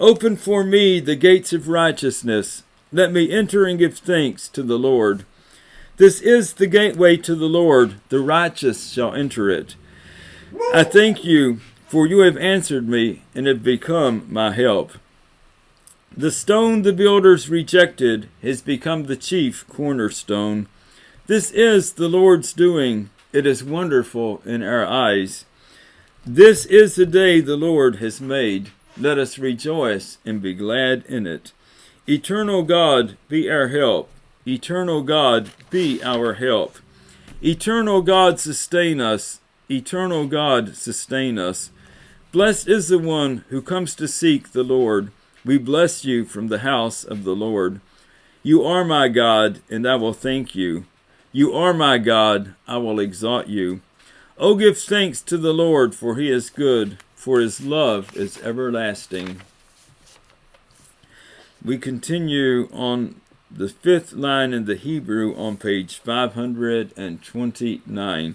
Open for me the gates of righteousness. Let me enter and give thanks to the Lord. This is the gateway to the Lord. The righteous shall enter it. I thank you, for you have answered me and have become my help. The stone the builders rejected has become the chief cornerstone. This is the Lord's doing. It is wonderful in our eyes. This is the day the Lord has made. Let us rejoice and be glad in it. Eternal God, be our help. Eternal God, be our help. Eternal God, sustain us. Eternal God, sustain us. Blessed is the one who comes to seek the Lord. We bless you from the house of the Lord. You are my God, and I will thank you. You are my God, I will exalt you. Oh, give thanks to the Lord, for he is good, for his love is everlasting. We continue on the fifth line in the Hebrew on page 529.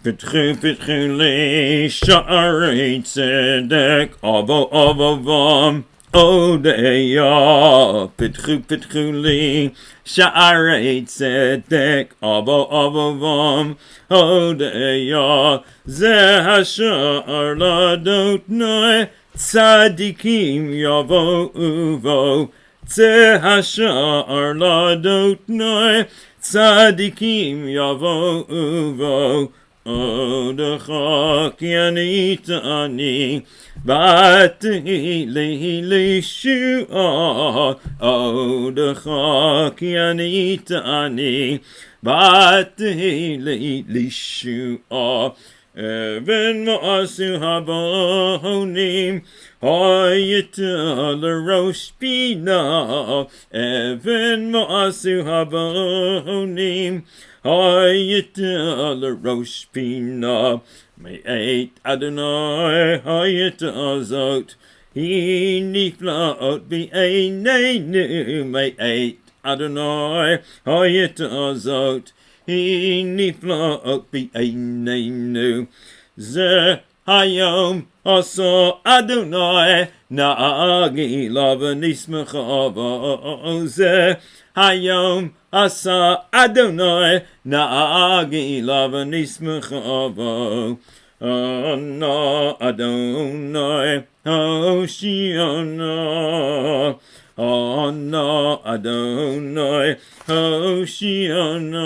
Petchu petchu li sha'arei tzedek avo avovam odeya. Petchu petchu li sha'arei tzedek avo avovam odeya. Ze hashar ladotnoi tzadikim yavo uvo. Ze hashar ladotnoi tzadikim yavo uvo. Odecha ki ani ta'ani bati li shua. Odecha ki ani ta'ani bati li shua. Even ma'asu habonim hayita l'rosh bina. Even ma'asu habonim hayita l'rosh bina. Me'et Adonai hayita azot hi niflaot bi'einenu. Me'et Adonai hayita azot hi niflaot bi'einenu. Ze hayom asa Adonai na'agi lava nismachava. Ze hayom asa Adonai na'agi lava nismachava. Ana Adonai Hoshiana. Ana Adonai Hoshiana.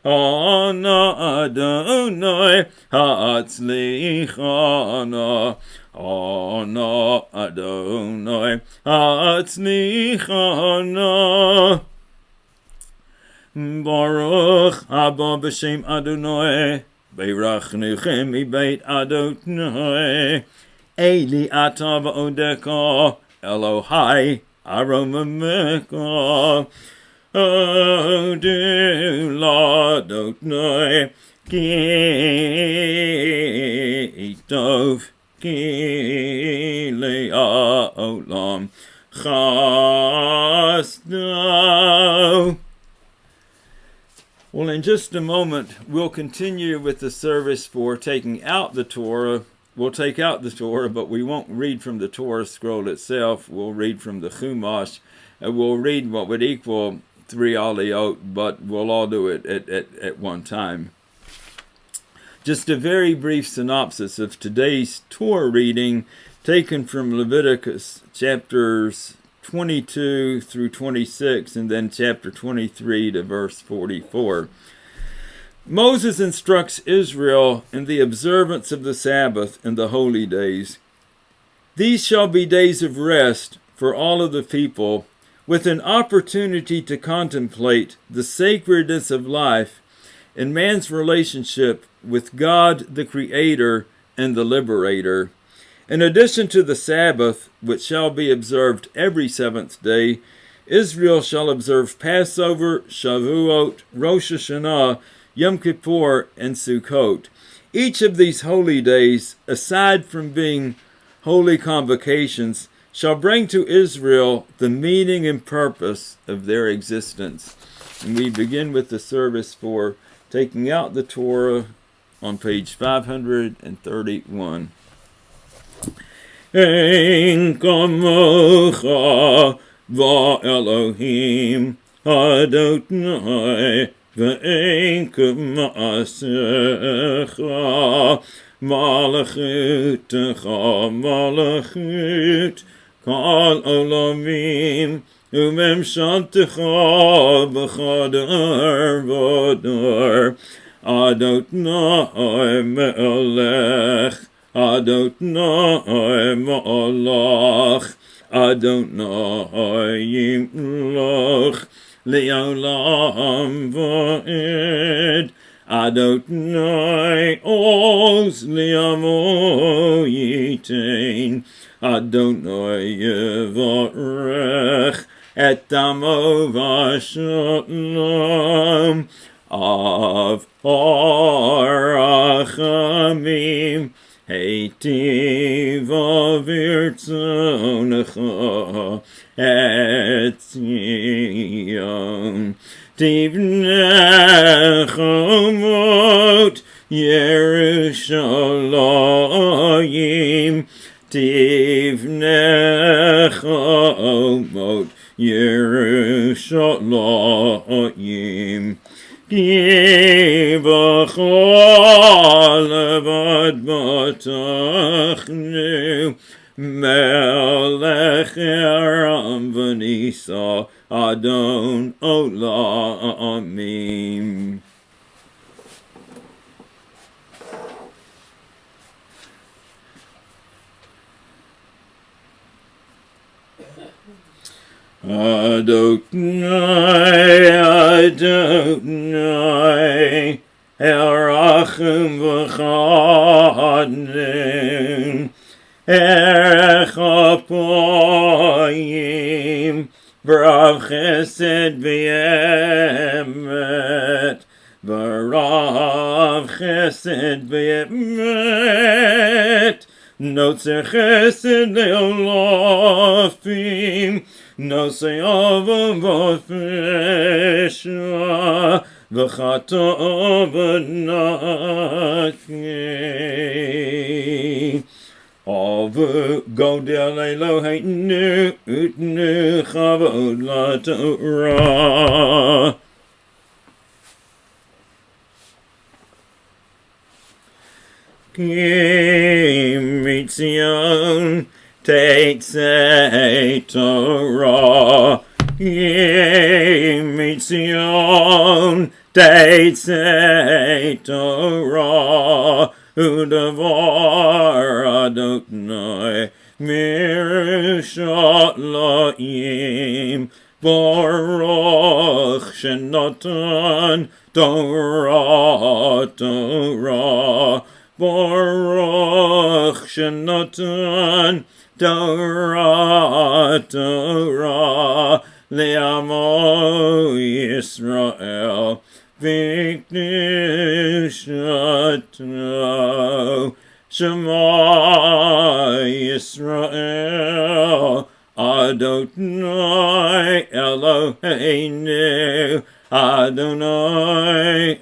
Ana Adonai Hatzlichana. Ana Adonai Hatzlichana. Baruch haba b'shem Adonai beirachnuchem mibeit Adonai. Eli ata v'odeka Elohai aromameka. Odu l'Adonai ki tov ki le'olam chasdo. Well, in just a moment, we'll continue with the service for taking out the Torah. We'll take out the Torah, but we won't read from the Torah scroll itself. We'll read from the Chumash, and we'll read what would equal 3 aliyot, but we'll all do it at one time. Just a very brief synopsis of today's Torah reading, taken from Leviticus chapters 22 through 26, and then chapter 23 to verse 44. Moses instructs Israel in the observance of the Sabbath and the holy days. These shall be days of rest for all of the people, with an opportunity to contemplate the sacredness of life and man's relationship with God, the Creator and the Liberator. In addition to the Sabbath, which shall be observed every seventh day, Israel shall observe Passover, Shavuot, Rosh Hashanah, Yom Kippur, and Sukkot. Each of these holy days, aside from being holy convocations, shall bring to Israel the meaning and purpose of their existence. And we begin with the service for taking out the Torah on page 531. Ein kamocha va'Elohim Adonai ve'ein k'ma'asecha malachutecha malachut kol olamim umemshaltecha b'chadar v'adar Adonai me'olech Adonai ma'olach Adonai yimloch le'olam va'ed Adonai oz li'amo yitain Adonai yevarech et amo v'shalom of harachamim היטיב ברצונך את ציון. תבנה חומות ירושלים, תבנה חומות ירושלים. כי בכל עבד בטחנו, מלך ארם ונישא, אדון עולמים. Adonai, Erachim v'chadin, Erech Apoyim, B'rav chesed v'yemet, B'rav chesed v'yemet, Notzer chesed le'olofim, Nosei avam v'fesha, v'chato v'naki. Avu godel Eloheinu, utnu chavod laTorah. Ki mitzion Teitzei Torah, Ki mitzion Teitzei Torah, Udavar Adonai Mirushalayim, Baruch Shenatan Torah, Baruch Shenatan Torah, Le'amo Yisrael, V'knishato, Shema Yisrael, Adonai Eloheinu, Adonai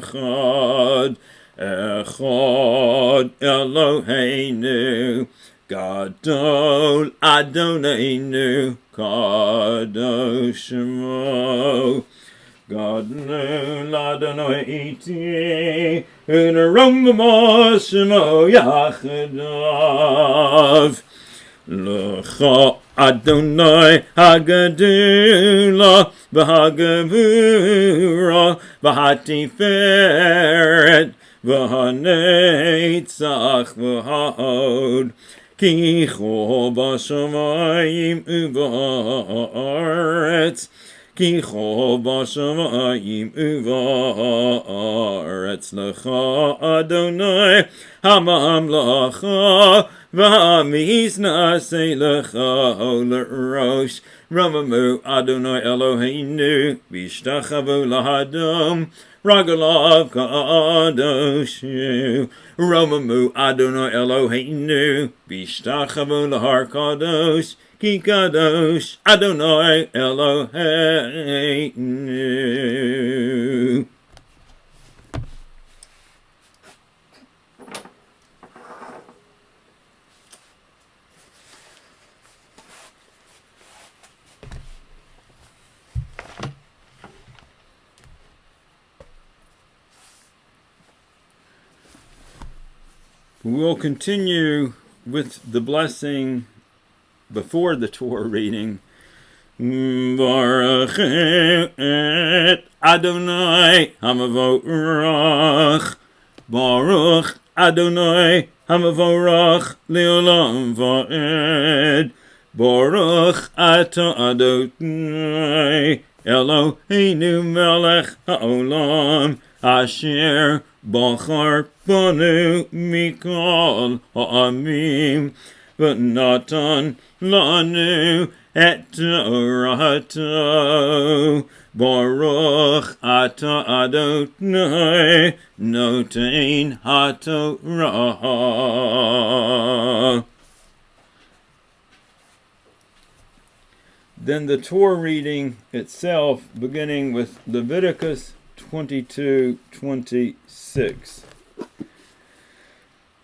Echad, Echad Eloheinu, Gadol Adonai Kadosh Shemo, Gadol Adonai iti, Unarom Shemo Yachadav. L'cha Adonai Hagadula V'Hagavura V'Hatiferet V'Hanetzach V'Ha'od Ki cho b'shamayim u'va'aretz, Ki cho b'shamayim u'va'aretz, L'cha Adonai ha'mamlacha v'ha'miznasei L'cha l'rosh. Ramamu Adonai Eloheinu v'ishtachavu lahadam, Ragalav Kadoshu. Romamu Adonai Eloheinu v'ishtachavu lahar kadosh, Ki kadosh Adonai Eloheinu. We'll continue with the blessing before the Torah reading. Baruch et Adonai Hamavorach, Baruch Adonai Hamavorach Leolam Va'ed, Baruch Ata Adonai Eloheinu Melech Ha'olam, Asher Bachar Banu Mikol Ha'amim, V'natan Lanu et Torato. Baruch Ata Adonai Noten HaTorah. Then the Torah reading itself, beginning with Leviticus 22:26.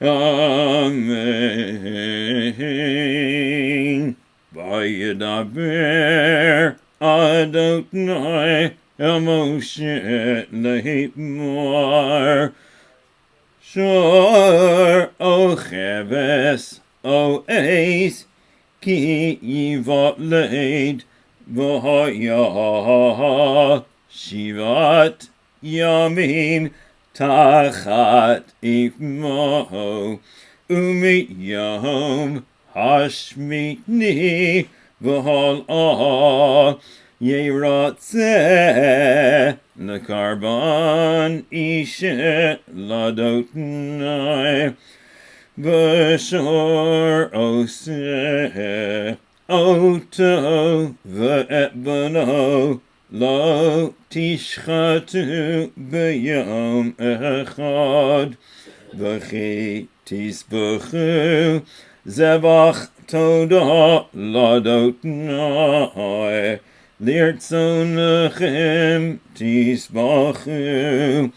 Amen. Vayedaber Adonai el Moshe le'mar Shor o cheves o eis ki yivaled v'haya shivat yamim tachat ifmo umiyom hashmini v'hal Yeratzeh lekarban ishe ladotnai v'shor oseh oto v'etbano lo tishchatu b'yom echad v'chi tisbuchu zevach todah ladotnai Lirtzon lechem tisbachu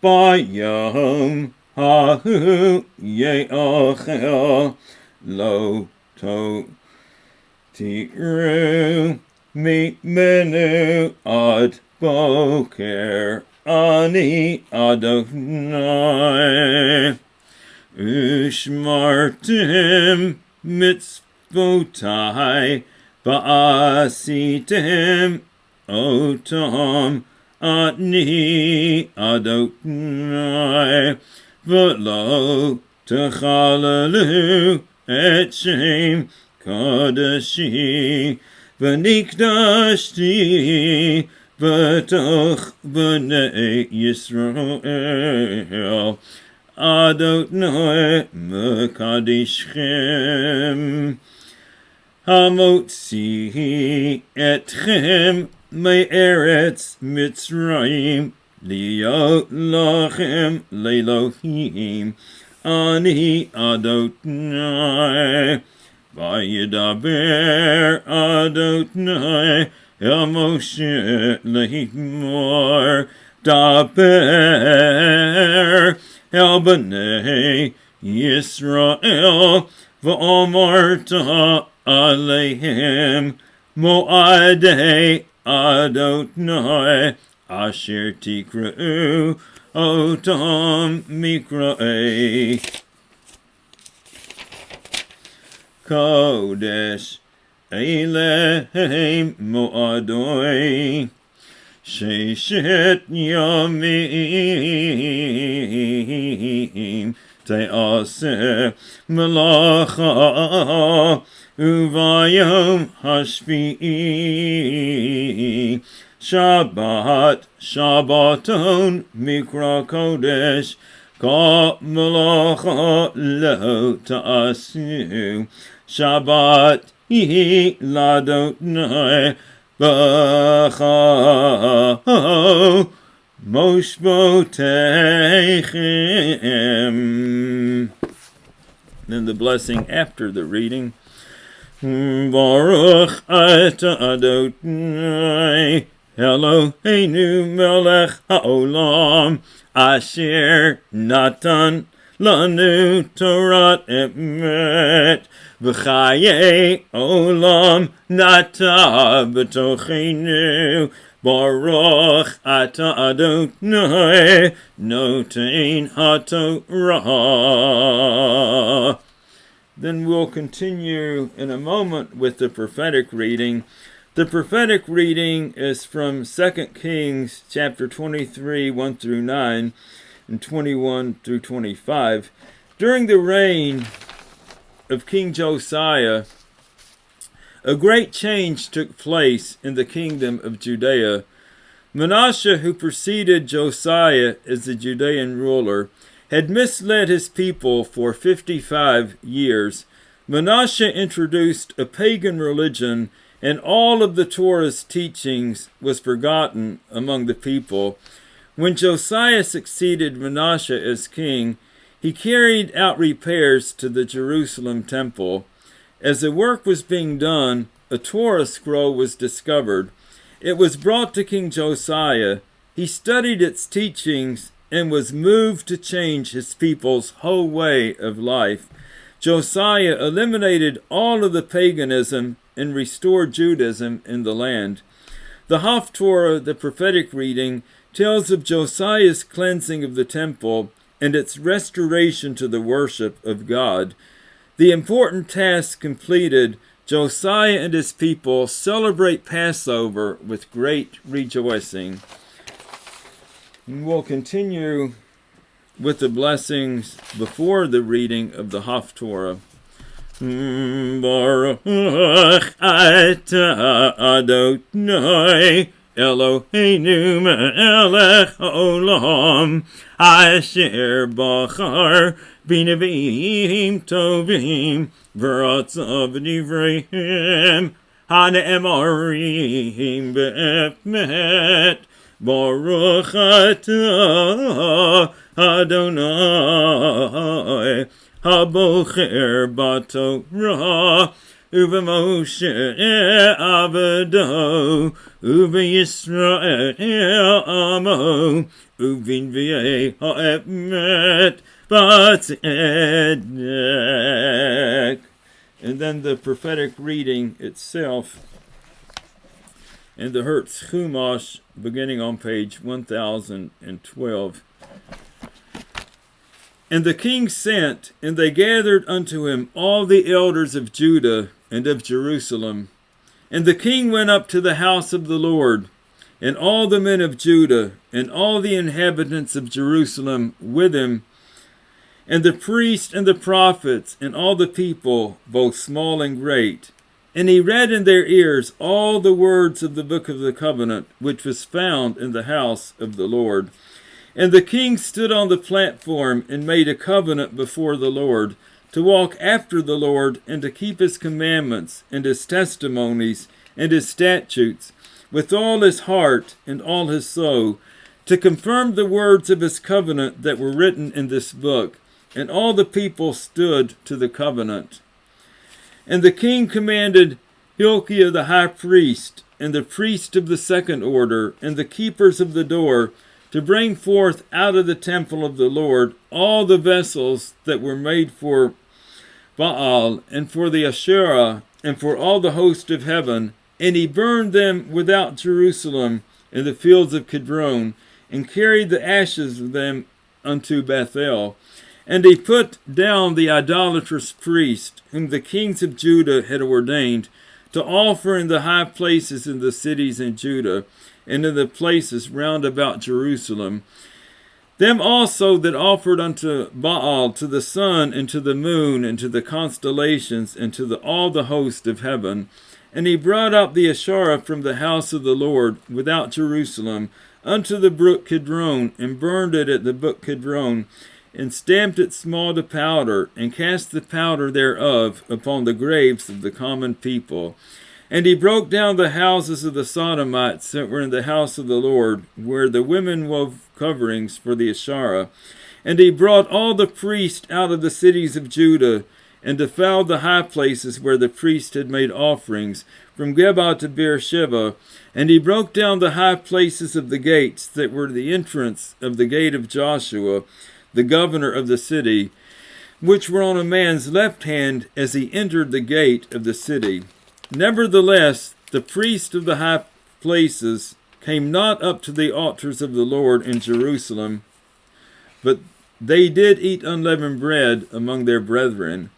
bayom hahu ye'achel lo to tiru mimenu ad boker ani Adonai ushmartim mitzvotai Va'asitem otam ani Adonai v'lo techalalu et shem kadoshi v'nikdashti v'toch b'nei Yisrael Adonai mekadishchem Hamotzi etchem me'eretz Mitzrayim liot lachem le'Elohim ani Adonai vayedaber Adonai el Moshe le'mar daber el b'nei Yisrael v'omarta Alehem Moadei Adonai Asher Tikra'u Otam Mikra'ei Kodesh Elohim Moadoi Sheshet Yamim Te'aseh Melacha Uvayom Hashvi'i Shabbaton Mikra Kodesh Ka Melacha Lo Ta'asu Shabbat Hi Ladonai B'cha Moshbotechem. Then the blessing after the reading. Baruch Ata Adonai Eloheinu Melech Haolam Asher Natan Lanu Torah Emet V'chaye Olam Nata B'tochenu Baruch Ata Adonai Noten HaTorah. Then we'll continue in a moment with the prophetic reading. The prophetic reading is from 2 Kings chapter 23, 1 through 9, and 21 through 25. During the reign of King Josiah, a great change took place in the kingdom of Judea. Manasseh, who preceded Josiah as the Judean ruler, had misled his people for 55 years. Manasseh introduced a pagan religion and all of the Torah's teachings was forgotten among the people. When Josiah succeeded Manasseh as king, he carried out repairs to the Jerusalem temple. As the work was being done, a Torah scroll was discovered. It was brought to King Josiah. He studied its teachings and was moved to change his people's whole way of life. Josiah eliminated all of the paganism and restored Judaism in the land. The Haftorah, the prophetic reading, tells of Josiah's cleansing of the temple and its restoration to the worship of God. The important task completed, Josiah and his people celebrate Passover with great rejoicing. We'll continue with the blessings before the reading of the Haftorah. Baruch atah Adonai Eloheinu melech haolam asher bachar b'neviim tovim v'ratzav divreim hane'emarim be'emet Baruch atah Adonai habocher b'Torah uveMoshe avado uveYisrael amo uvinviei ha'emet b'tzedek. And then the prophetic reading itself in the Hertz Chumash, beginning on page 1012. And the king sent, and they gathered unto him all the elders of Judah and of Jerusalem. And the king went up to the house of the Lord, and all the men of Judah, and all the inhabitants of Jerusalem with him, and the priests and the prophets, and all the people, both small and great. And he read in their ears all the words of the book of the covenant, which was found in the house of the Lord. And the king stood on the platform and made a covenant before the Lord, to walk after the Lord and to keep his commandments and his testimonies and his statutes with all his heart and all his soul, to confirm the words of his covenant that were written in this book. And all the people stood to the covenant. And the king commanded Hilkiah the high priest, and the priest of the second order, and the keepers of the door, to bring forth out of the temple of the Lord all the vessels that were made for Baal, and for the Asherah, and for all the host of heaven. And he burned them without Jerusalem in the fields of Kidron, and carried the ashes of them unto Bethel. And he put down the idolatrous priest, whom the kings of Judah had ordained, to offer in the high places in the cities in Judah, and in the places round about Jerusalem. Them also that offered unto Baal, to the sun, and to the moon, and to the constellations, and to all the host of heaven. And he brought up the Asherah from the house of the Lord, without Jerusalem, unto the brook Kidron, and burned it at the brook Kidron, and stamped it small to powder, and cast the powder thereof upon the graves of the common people. And he broke down the houses of the Sodomites that were in the house of the Lord, where the women wove coverings for the Asherah. And he brought all the priests out of the cities of Judah, and defiled the high places where the priests had made offerings, from Geba to Beersheba. And he broke down the high places of the gates that were the entrance of the gate of Joshua, the governor of the city, which were on a man's left hand as he entered the gate of the city. Nevertheless, the priests of the high places came not up to the altars of the Lord in Jerusalem, but they did eat unleavened bread among their brethren.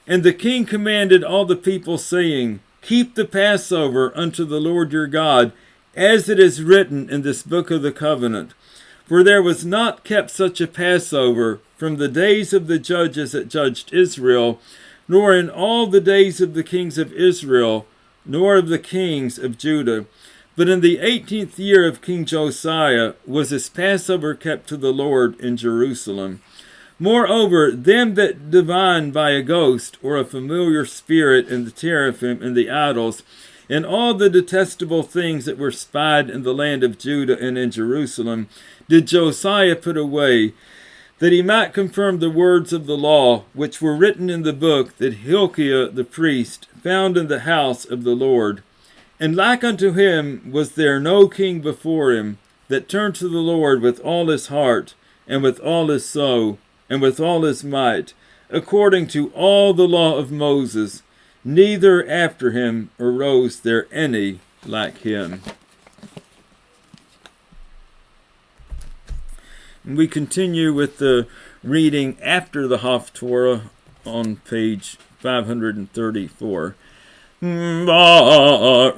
And the king commanded all the people, saying, Keep the Passover unto the Lord your God, as it is written in this book of the covenant. For there was not kept such a Passover from the days of the judges that judged Israel, nor in all the days of the kings of Israel, nor of the kings of Judah. But in the 18th year of King Josiah was this Passover kept to the Lord in Jerusalem. Moreover, them that divine by a ghost, or a familiar spirit in the teraphim and the idols, And all the detestable things that were spied in the land of Judah and in Jerusalem did Josiah put away, that he might confirm the words of the law, which were written in the book that Hilkiah the priest found in the house of the Lord. And like unto him was there no king before him, that turned to the Lord with all his heart, and with all his soul, and with all his might, according to all the law of Moses. Neither after him arose there any like him. And we continue with the reading after the Haftorah on page 534. Baruch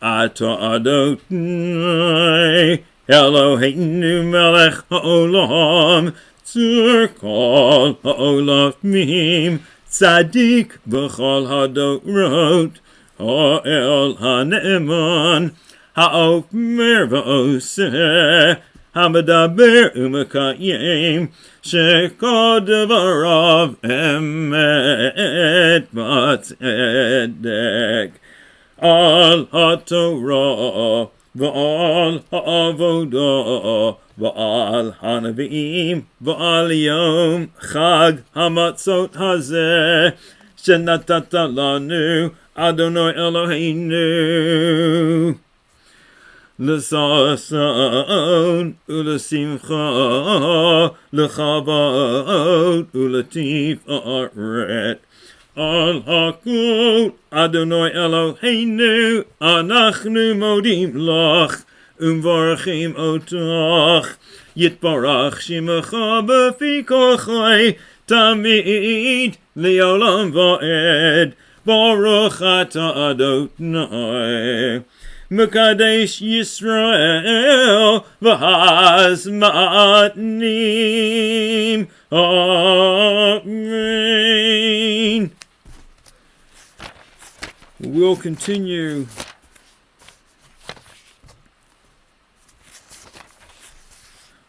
atah Adonai Eloheinu melech haolam tzur kol haolamim Tzadik b'chol hadorot, ha'el ha'ne'eman, ha'omer v'oseh, ha'medaber u'mekayim, shekol devarav emet b'tzedek, al ha'torah, v'al ha'avodah, v'al ha'nevi'im, v'al yom chag hamatzot hazeh, shenatata lanu Adonai Eloheinu. L'sason u'lesimcha, l'chavod u'letiferet. Al hakol Adonai Eloheinu, anachnu modim lach. Umvarchim otach, yitbarach shimecha b'fi kochai, tamid li'olam va'ed, baruch atah Adonai, mekadesh Yisrael, v'hazmatnim, amen. We'll continue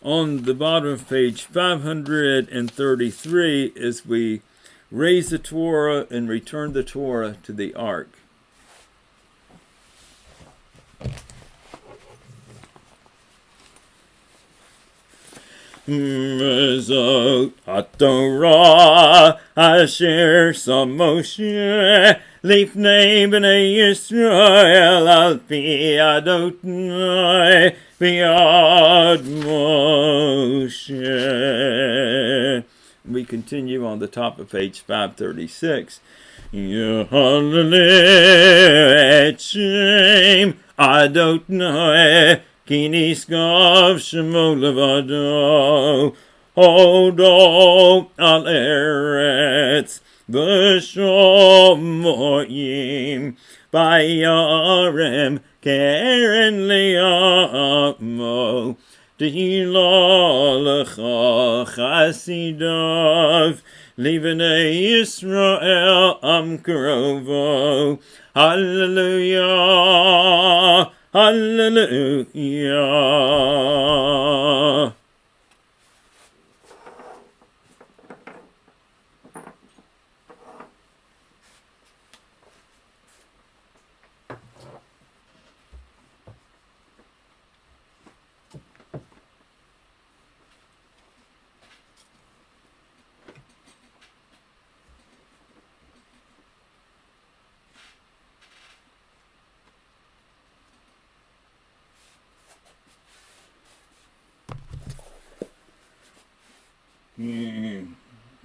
on the bottom of page 533 as we raise the Torah and return the Torah to the ark. Mezot HaTorah asher sam Moshe lifnei b'nei Yisrael al pi Adonai b'yad Moshe. We continue on the top of page 536. Yehalel et shem Adonai Ki nisgav shemo levado, hodo al eretz, v'shomoyim, bayarem keren li'amo, tehila lecha chasidav, livnei Yisrael am karovo, hallelujah. Hallelujah.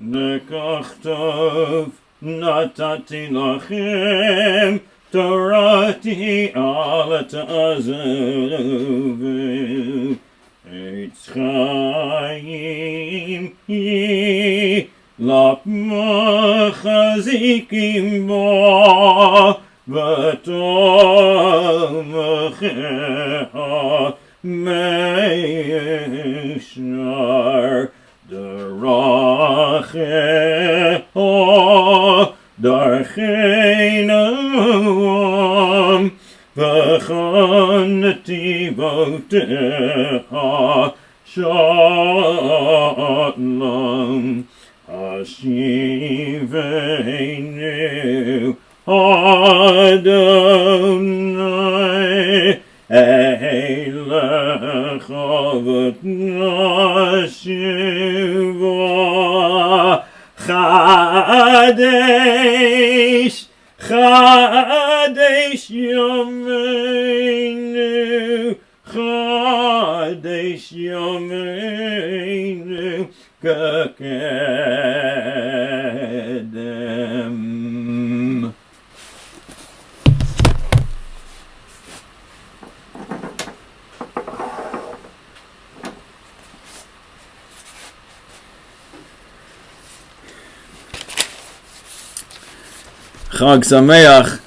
Lekach tov natati lachem torati al ta'azavu eitz chayim hi lapmachazikim bo v'tomcheha meishnar Daracheho darcheinu v'chan netivoteha shalom hashivenu Adonai Elecha v'nashiva Chadesh Chadesh Yomeinu Chadesh Yomeinu Kakedem. Chag Sameach.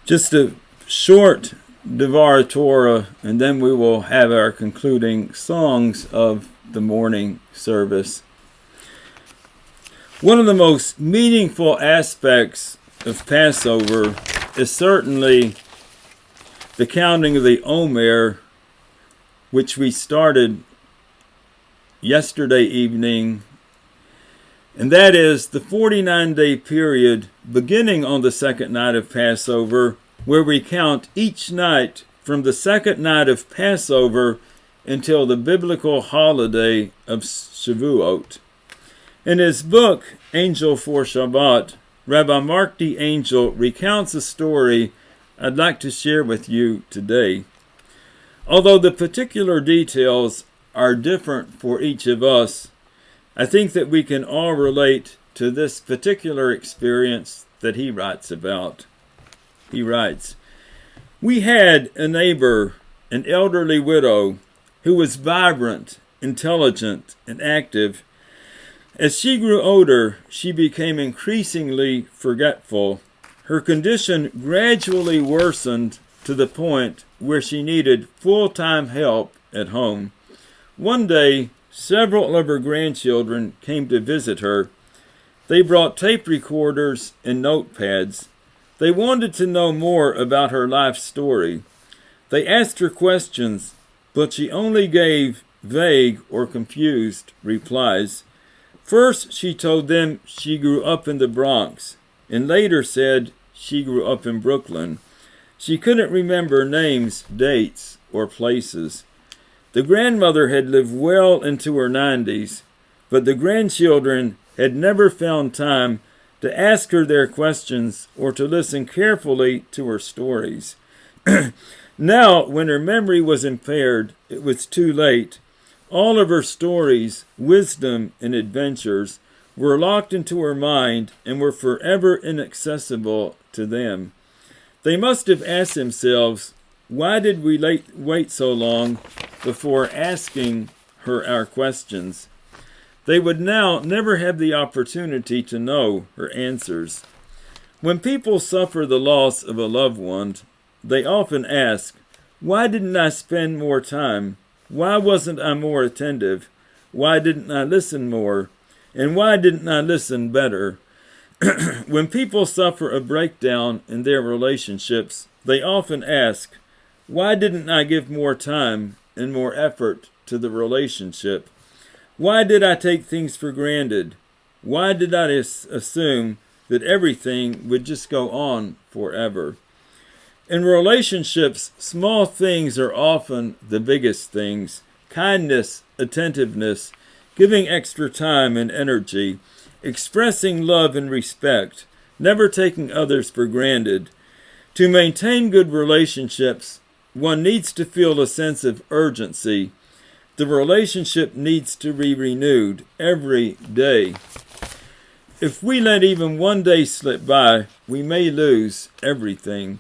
Just a short Devar Torah, and then we will have our concluding songs of the morning service. One of the most meaningful aspects of Passover is certainly the counting of the Omer, which we started yesterday evening, and that is the 49-day period beginning on the second night of Passover, where we count each night from the second night of Passover until the biblical holiday of Shavuot. In his book, Angel for Shabbat, Rabbi Mark D. Angel recounts a story I'd like to share with you today. Although the particular details are different for each of us, I think that we can all relate to this particular experience that he writes about. He writes, "We had a neighbor, an elderly widow, who was vibrant, intelligent, and active. As she grew older, she became increasingly forgetful. Her condition gradually worsened to the point where she needed full-time help at home. One day, several of her grandchildren came to visit her. They brought tape recorders and notepads. They wanted to know more about her life story. They asked her questions, but she only gave vague or confused replies. First, she told them she grew up in the Bronx, and later said she grew up in Brooklyn. She couldn't remember names, dates, or places. The grandmother had lived well into her 90s, but the grandchildren had never found time to ask her their questions or to listen carefully to her stories. Now, when her memory was impaired, it was too late. All of her stories, wisdom, and adventures were locked into her mind and were forever inaccessible to them. They must have asked themselves, why did we wait so long before asking her our questions? They would now never have the opportunity to know her answers. When people suffer the loss of a loved one, they often ask, why didn't I spend more time? Why wasn't I more attentive? Why didn't I listen more? And why didn't I listen better? When people suffer a breakdown in their relationships, they often ask, why didn't I give more time and more effort to the relationship? Why did I take things for granted? Why did I assume that everything would just go on forever? In relationships, small things are often the biggest things. Kindness, attentiveness, giving extra time and energy, expressing love and respect, never taking others for granted. To maintain good relationships, one needs to feel a sense of urgency. The relationship needs to be renewed every day. If we let even one day slip by, we may lose everything.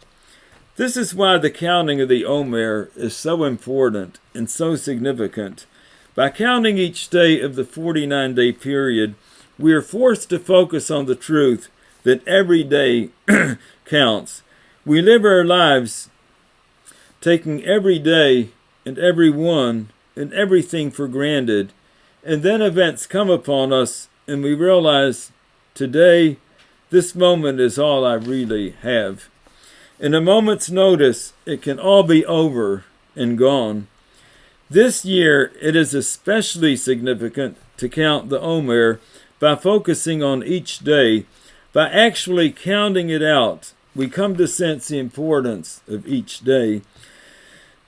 This is why the counting of the Omer is so important and so significant. By counting each day of the 49-day period, we are forced to focus on the truth that every day counts. We live our lives taking every day and everyone and everything for granted, and then events come upon us and we realize, today, this moment is all I really have. In a moment's notice, it can all be over and gone. This year, it is especially significant to count the Omer by focusing on each day, By actually counting it out, we come to sense the importance of each day.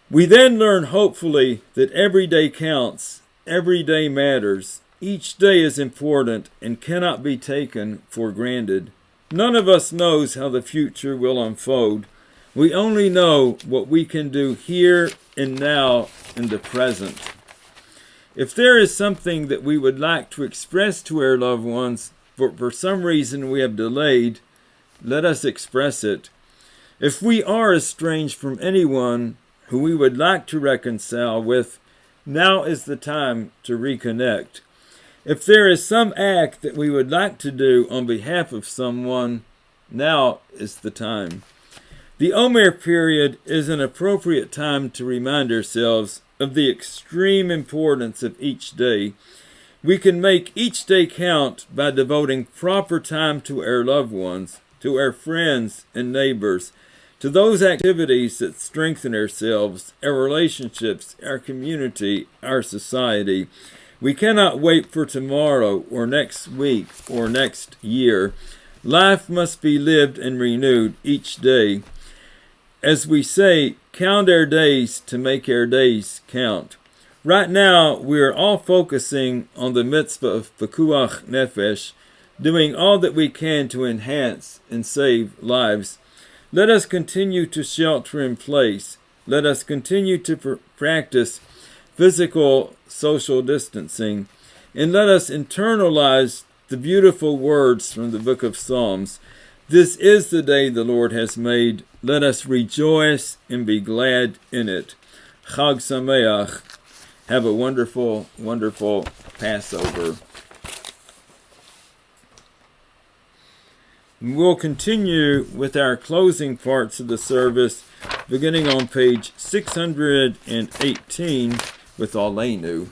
We then learn, hopefully, that every day counts, every day matters. Each day is important and cannot be taken for granted. None of us knows how the future will unfold. We only know what we can do here and now in the present. If there is something that we would like to express to our loved ones, for some reason we have delayed, let us express it. If we are estranged from anyone who we would like to reconcile with, now is the time to reconnect. If there is some act that we would like to do on behalf of someone, now is the time. The Omer period is an appropriate time to remind ourselves of the extreme importance of each day. We can make each day count by devoting proper time to our loved ones, to our friends and neighbors, to those activities that strengthen ourselves, our relationships, our community, our society. We cannot wait for tomorrow or next week or next year. Life must be lived and renewed each day. As we say, count our days to make our days count. Right now, we are all focusing on the mitzvah of Pekuach Nefesh, doing all that we can to enhance and save lives. Let us continue to shelter in place. Let us continue to practice physical social distancing. And let us internalize the beautiful words from the book of Psalms. This is the day the Lord has made. Let us rejoice and be glad in it. Chag Sameach. Have a wonderful, wonderful Passover. We'll continue with our closing parts of the service, beginning on page 618 with Aleinu.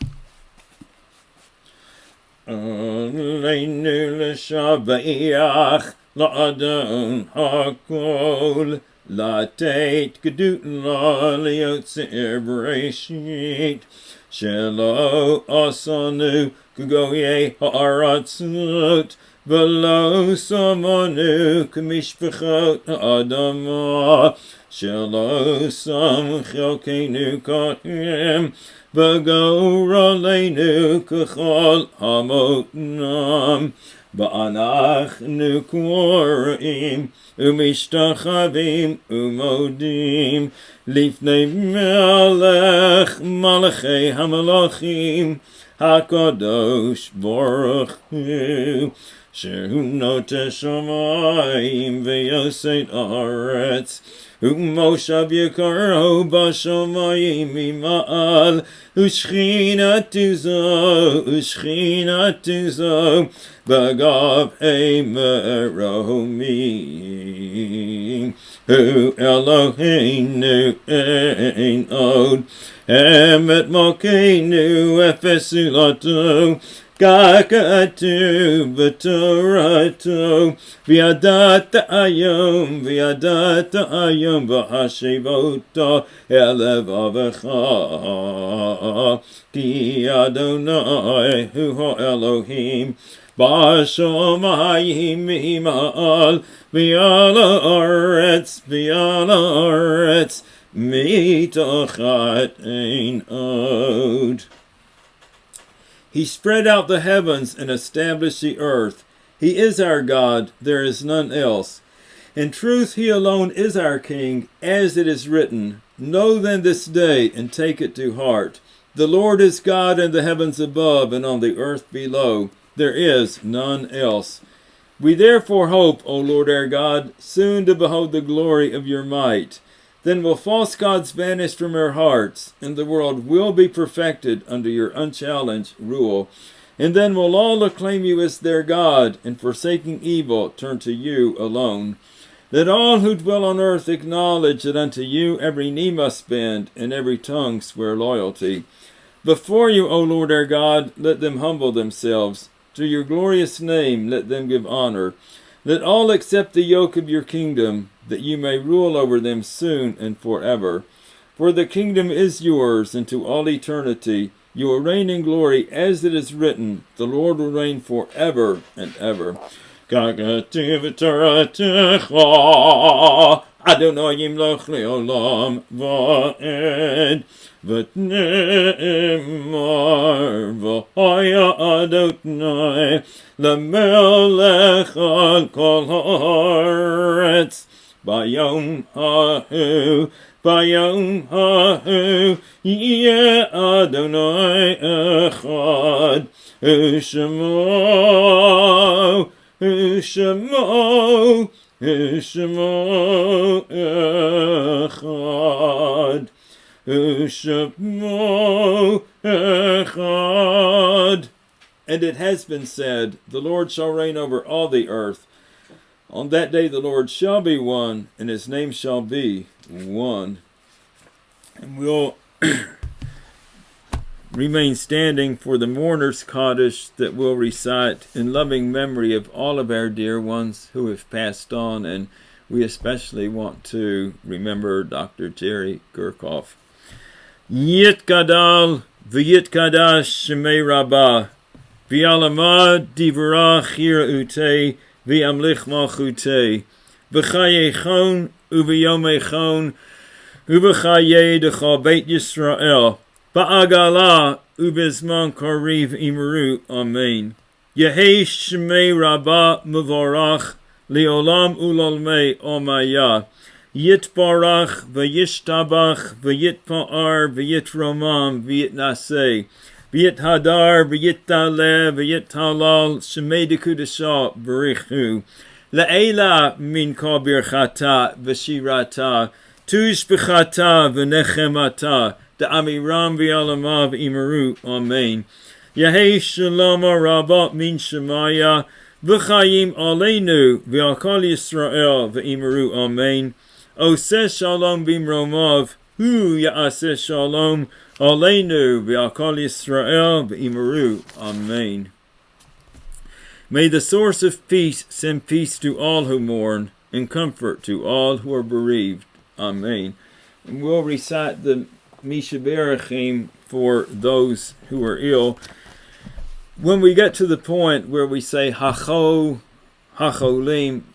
Aleinu l'shabeach la'adon hakol la'tet gedut la'liotzer bereshit shelo asanu kugoye ha'aratzut v'lo samanu k'mishpachot ha'adamah shelo sam chelkeinu ka'im v'gor aleinu k'chol hamotnam ba'anachnu korim umishtachavim umodim lifnei melech malachei hamalachim hakadosh baruch hu shehu notesh shamayim ve'yoset aretz Moshav Yekaro Bashamayim Ima'al Ushchinatu Zo Bagav Eimerahomim Hu Eloheinu Ein Od Emet Mokeinu Efesulato Kakatu B'Torato V'yadat Ayom V'hashivota Elev Avecha Ki Adonai Hu Elohim B'Shamayim Ima'al V'yala Aretz Mitachat Ein Od. He spread out the heavens and established the earth. He is our God, there is none else. In truth, he alone is our King, as it is written, Know then this day, and take it to heart. The Lord is God in the heavens above, and on the earth below. There is none else. We therefore hope, O Lord our God, soon to behold the glory of your might. Then will false gods vanish from our hearts, and the world will be perfected under your unchallenged rule. And then will all acclaim you as their God, and forsaking evil, turn to you alone. Let all who dwell on earth acknowledge that unto you every knee must bend, and every tongue swear loyalty. Before you, O Lord our God, let them humble themselves. To your glorious name let them give honor. Let all accept the yoke of your kingdom, that you may rule over them soon and forever. For the kingdom is yours, and to all eternity you will reign in glory, as it is written, the Lord will reign forever and ever. ככתיב תורתך, אדוני ימלוך לעולם ועד. ותנאמר והיה אדוני למלך על כל הארץ. ביום ההוא יהיה אדוני אחד, ושמו אחד. And it has been said, the Lord shall reign over all the earth. On that day the Lord shall be one, and his name shall be one. And we'll remain standing for the mourner's Kaddish that we'll recite in loving memory of all of our dear ones who have passed on, and we especially want to remember Dr. Jerry Gurkoff. Yitgadal v'yitgadash shemei rabbah v'yalama divra chira ute v'yamlich malchute v'chayechon uv'yomechon uv'chaye dechal beit Yisrael ba'agala ubizman kariv imru. Amen. Yehei shemei rabbah mevorach leolam ulalmei omaya. Yitbarach v'yishtabach v'yitpa'ar v'yitromam v'yitnaseh v'yithadar v'yittaleh v'yithalal shemei dekudashah b'richu le'ela min kol birchata v'shirata tushbechata v'nechemata da'amiram v'yalama v'imeru. Amen. Yehei shalom rabbah min shemaya v'chayim aleinu v'alkal Yisrael v'imeru. Amen. Oseh shalom bimromav, hu ya'aseh shalom aleinu v'alkal Yisrael v'imeru. Amen. May the source of peace send peace to all who mourn, and comfort to all who are bereaved. Amen. And we'll recite the Mishaberachim for those who are ill. When we get to the point where we say Hacholim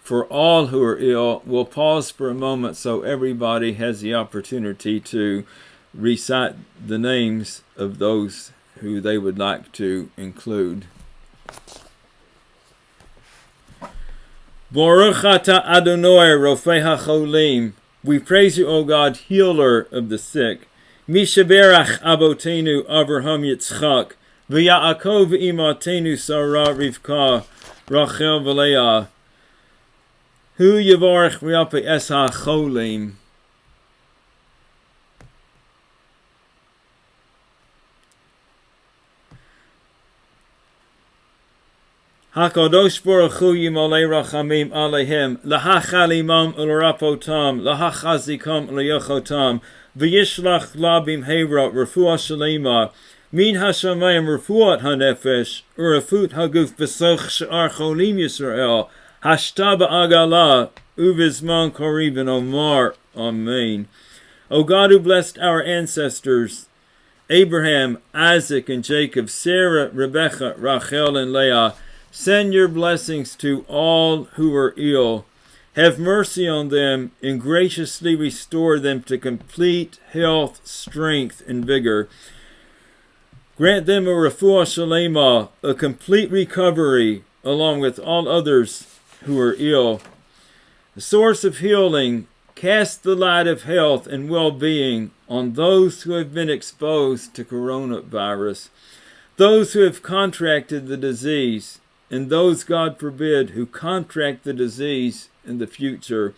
for all who are ill, we'll pause for a moment so everybody has the opportunity to recite the names of those who they would like to include. Baruch atah Adonai Rofei HaCholim. We praise you, O God, healer of the sick. Mishaberach Abotenu Avraham Yitzchak. V'Yaakov Imatenu Sarah Rivka Rachel v'Leah. Hu Yavarech V'Yape Es HaCholim. HaKadosh Baruch Hu Yimalei Rachamim Alehem, Lahachalimam Ulrapotam, Lahachazikam Leyochotam, V'Yishlach Labim Hevra, Refuah Shalema, Min HaShamayim Refuat HaNefesh, Urefut HaGuf Besoch She'ar Cholim Yisrael, Hashta Ba'agala, Uvizman Koribin Omar. Amen. O God, who blessed our ancestors, Abraham, Isaac, and Jacob, Sarah, Rebekah, Rachel, and Leah, send your blessings to all who are ill. Have mercy on them and graciously restore them to complete health, strength, and vigor. Grant them a refuah shalema, a complete recovery, along with all others who are ill. The source of healing, cast the light of health and well-being on those who have been exposed to coronavirus, those who have contracted the disease, and those, God forbid, who contract the disease in the future.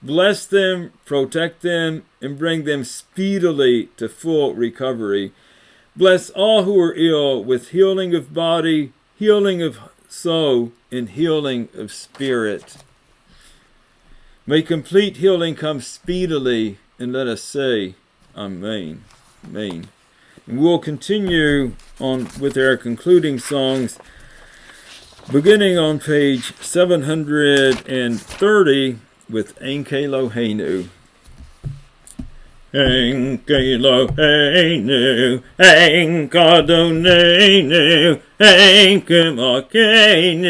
Bless them, protect them, and bring them speedily to full recovery. Bless all who are ill with healing of body, healing of soul, and healing of spirit. May complete healing come speedily, and let us say, Amen. Amen. And we'll continue on with our concluding songs, beginning on page 730 with Enke Eloheinu. Enke Eloheinu, Enke Adonenu, Ein Kamokeinu,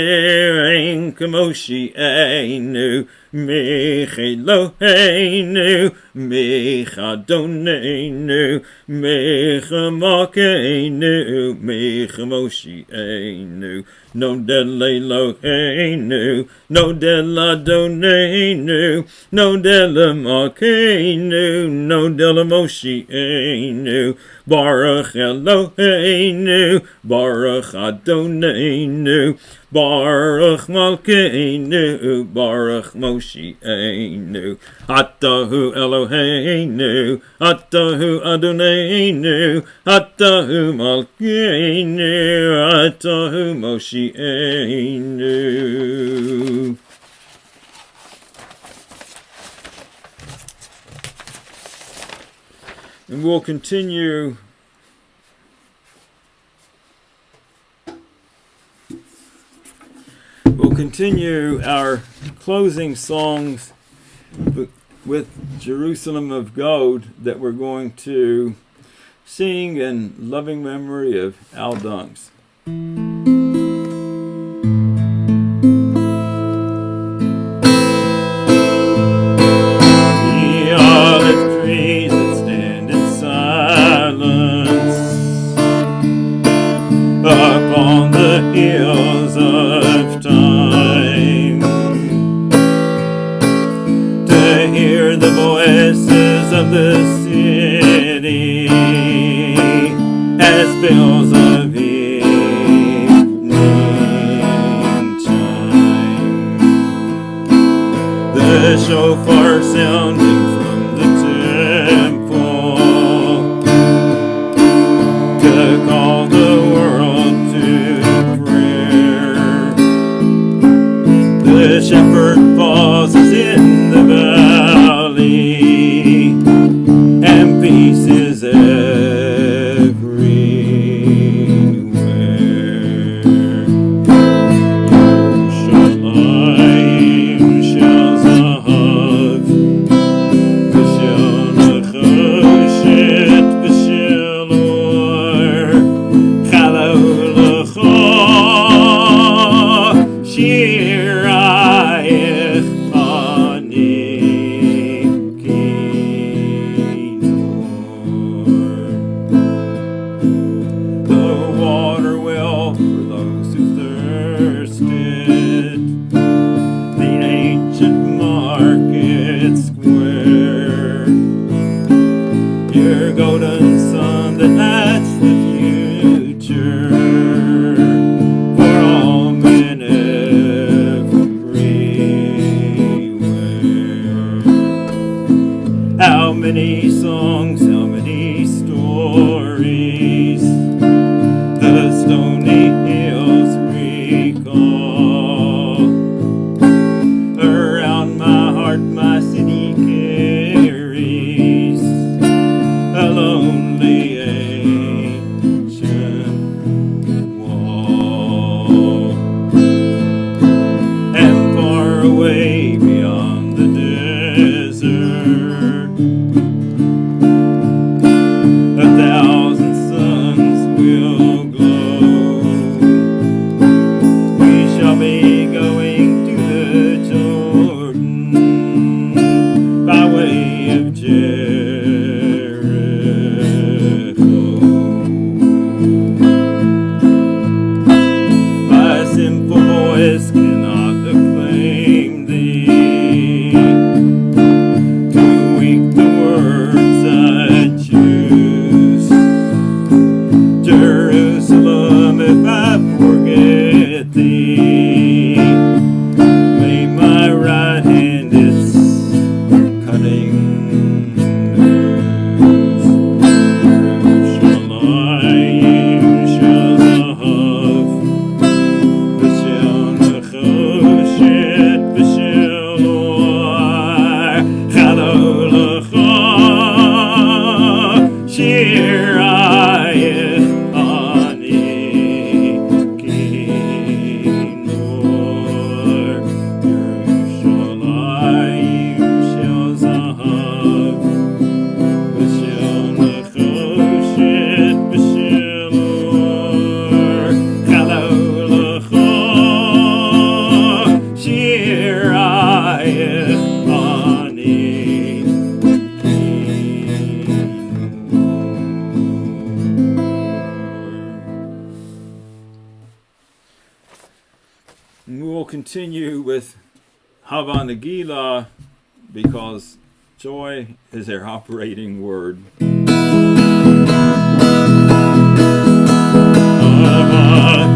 Ein Kamoshienu, Mech Eloheinu, Mech Adonenu, Mech Amokeinu, Mech Moshienu. No del Eloheinu, no del Adonenu, no del Amokeinu, no del Moshienu. Baruch Eloheinu, Baruch Adonenu, Baruch Malkeinu, Baruch Moshienu. Atahu Eloheinu, Atahu Adonenu, Atahu Malkeinu, Atahu Moshienu. And we'll continue our closing songs with Jerusalem of Gold that we're going to sing in loving memory of Al Dunks. The olive trees that stand in silence up on the hills of time, to hear the voices of the city as bells of evening chime, the shofar sounding from the temple to call the world to prayer. The shepherd pauses in the valley, and peace is everywhere. Yerushalayim shel zahav, v'shel nechoshet v'shel or, chalo lecha shirayich anikinor. The water well for those who thirsted, the ancient market square, your golden sun that lights the future for all men everywhere. How many songs, how many stories the stony hills recall. Around my heart my city carries a lonely ancient wall, and far away beyond the desert a thousand suns will glow. We shall be going to the Jordan by way of Jericho. My simple voice cannot acclaim thee, too weak the words I choose. Jerusalem, if I forget thee, may my right hand its cutting loose. Yerushalayim shel zahav, v'shel nechoshet v'shel or, chalo lecha shirayich anikinor. And we will continue with Hava Nagila because joy is our operating word.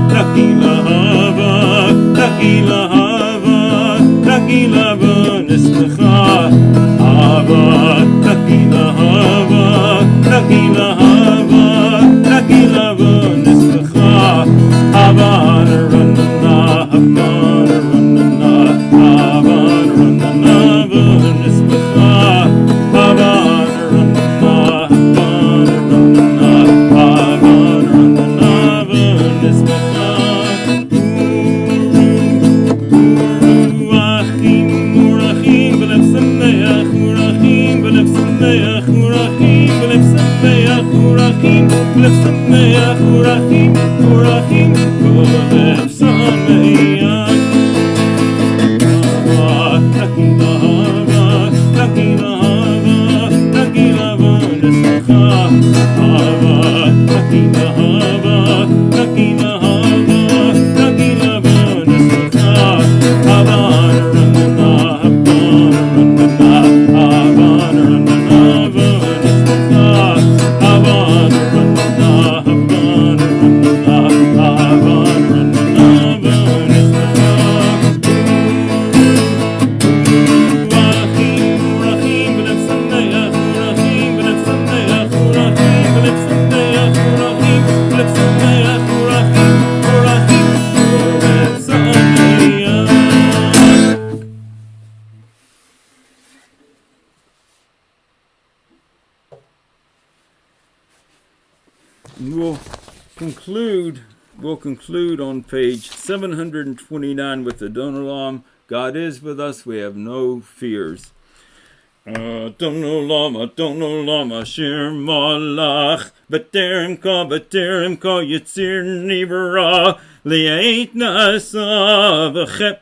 Nagila Hava, Nagila Hava, Nagila Hava Nismecha. Hava, Nagila Hava, Nagila Hava, Nagila Hava Nismecha. Hava Naranana, Hava Naranana, Hava Naranana, Hava Nismecha. Hava Naranana, Hava Naranana, Hava Naranana, Nismecha. We'll conclude on page 729 with the Donolam. God is with us, we have no fears. Donolam, Shir Malach, Baterim Ka, Yitzir Nivra, Liait Nasa, V'chep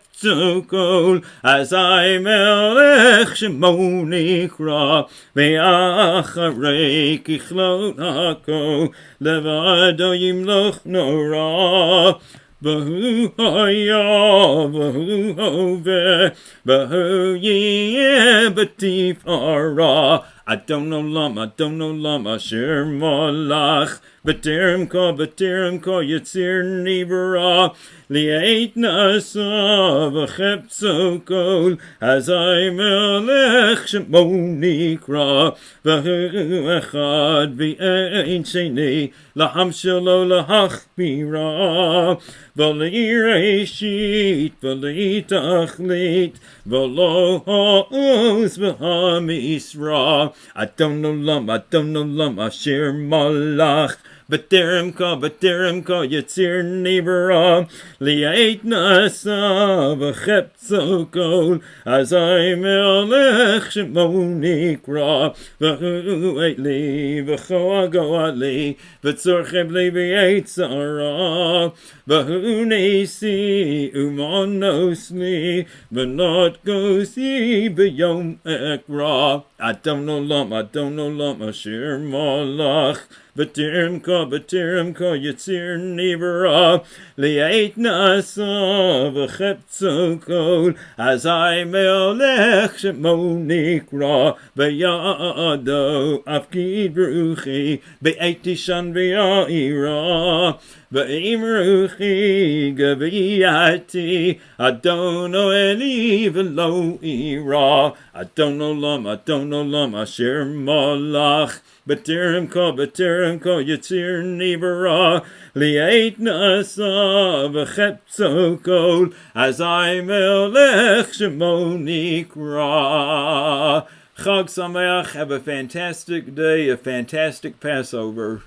Kol, as I melech Shemoni Kra, Ve'acharei Kichlot Hako, Levado Yimloch Nora, Bahu haya, bahu hove, bahu yeh batifara. I don't know lama, shir malach. Baterim ka, yitzir nivra. Liait nasa, v'chepso kol. As I melech shemoni kra. Bahu echad, v'ein sheni. Laham shelo lahachmira. V'li reishit, v'li tachlit. V'lo ha'oz v'ha'misra. I don't know lama, shir malach. Baterim ka, yitzir nivra. Liait nasa, v'chepso kol. As I melech shemoni kra. V'hu eit li, v'cho agoa li. V'tzorchem li v'eit zara. V'hu nesi, umanos li. V'not gosi b'yom ekra. I don't know lama, shir malach. Baterim ka, yitzir nivra. Liait nasa, v'chepso kol. As I melech shemoni kra. V'yado afkid ruchi. Be'eit tishan v'ya'ira. V'imruchi gaviyati. Adono eli v'lo ira. I don't know lama, shir malach. Baterim ka, yitzir nivra. Liait nasa, v'chepso kol. As I melech shemoni kra. Chag Sameach, have a fantastic day, a fantastic Passover.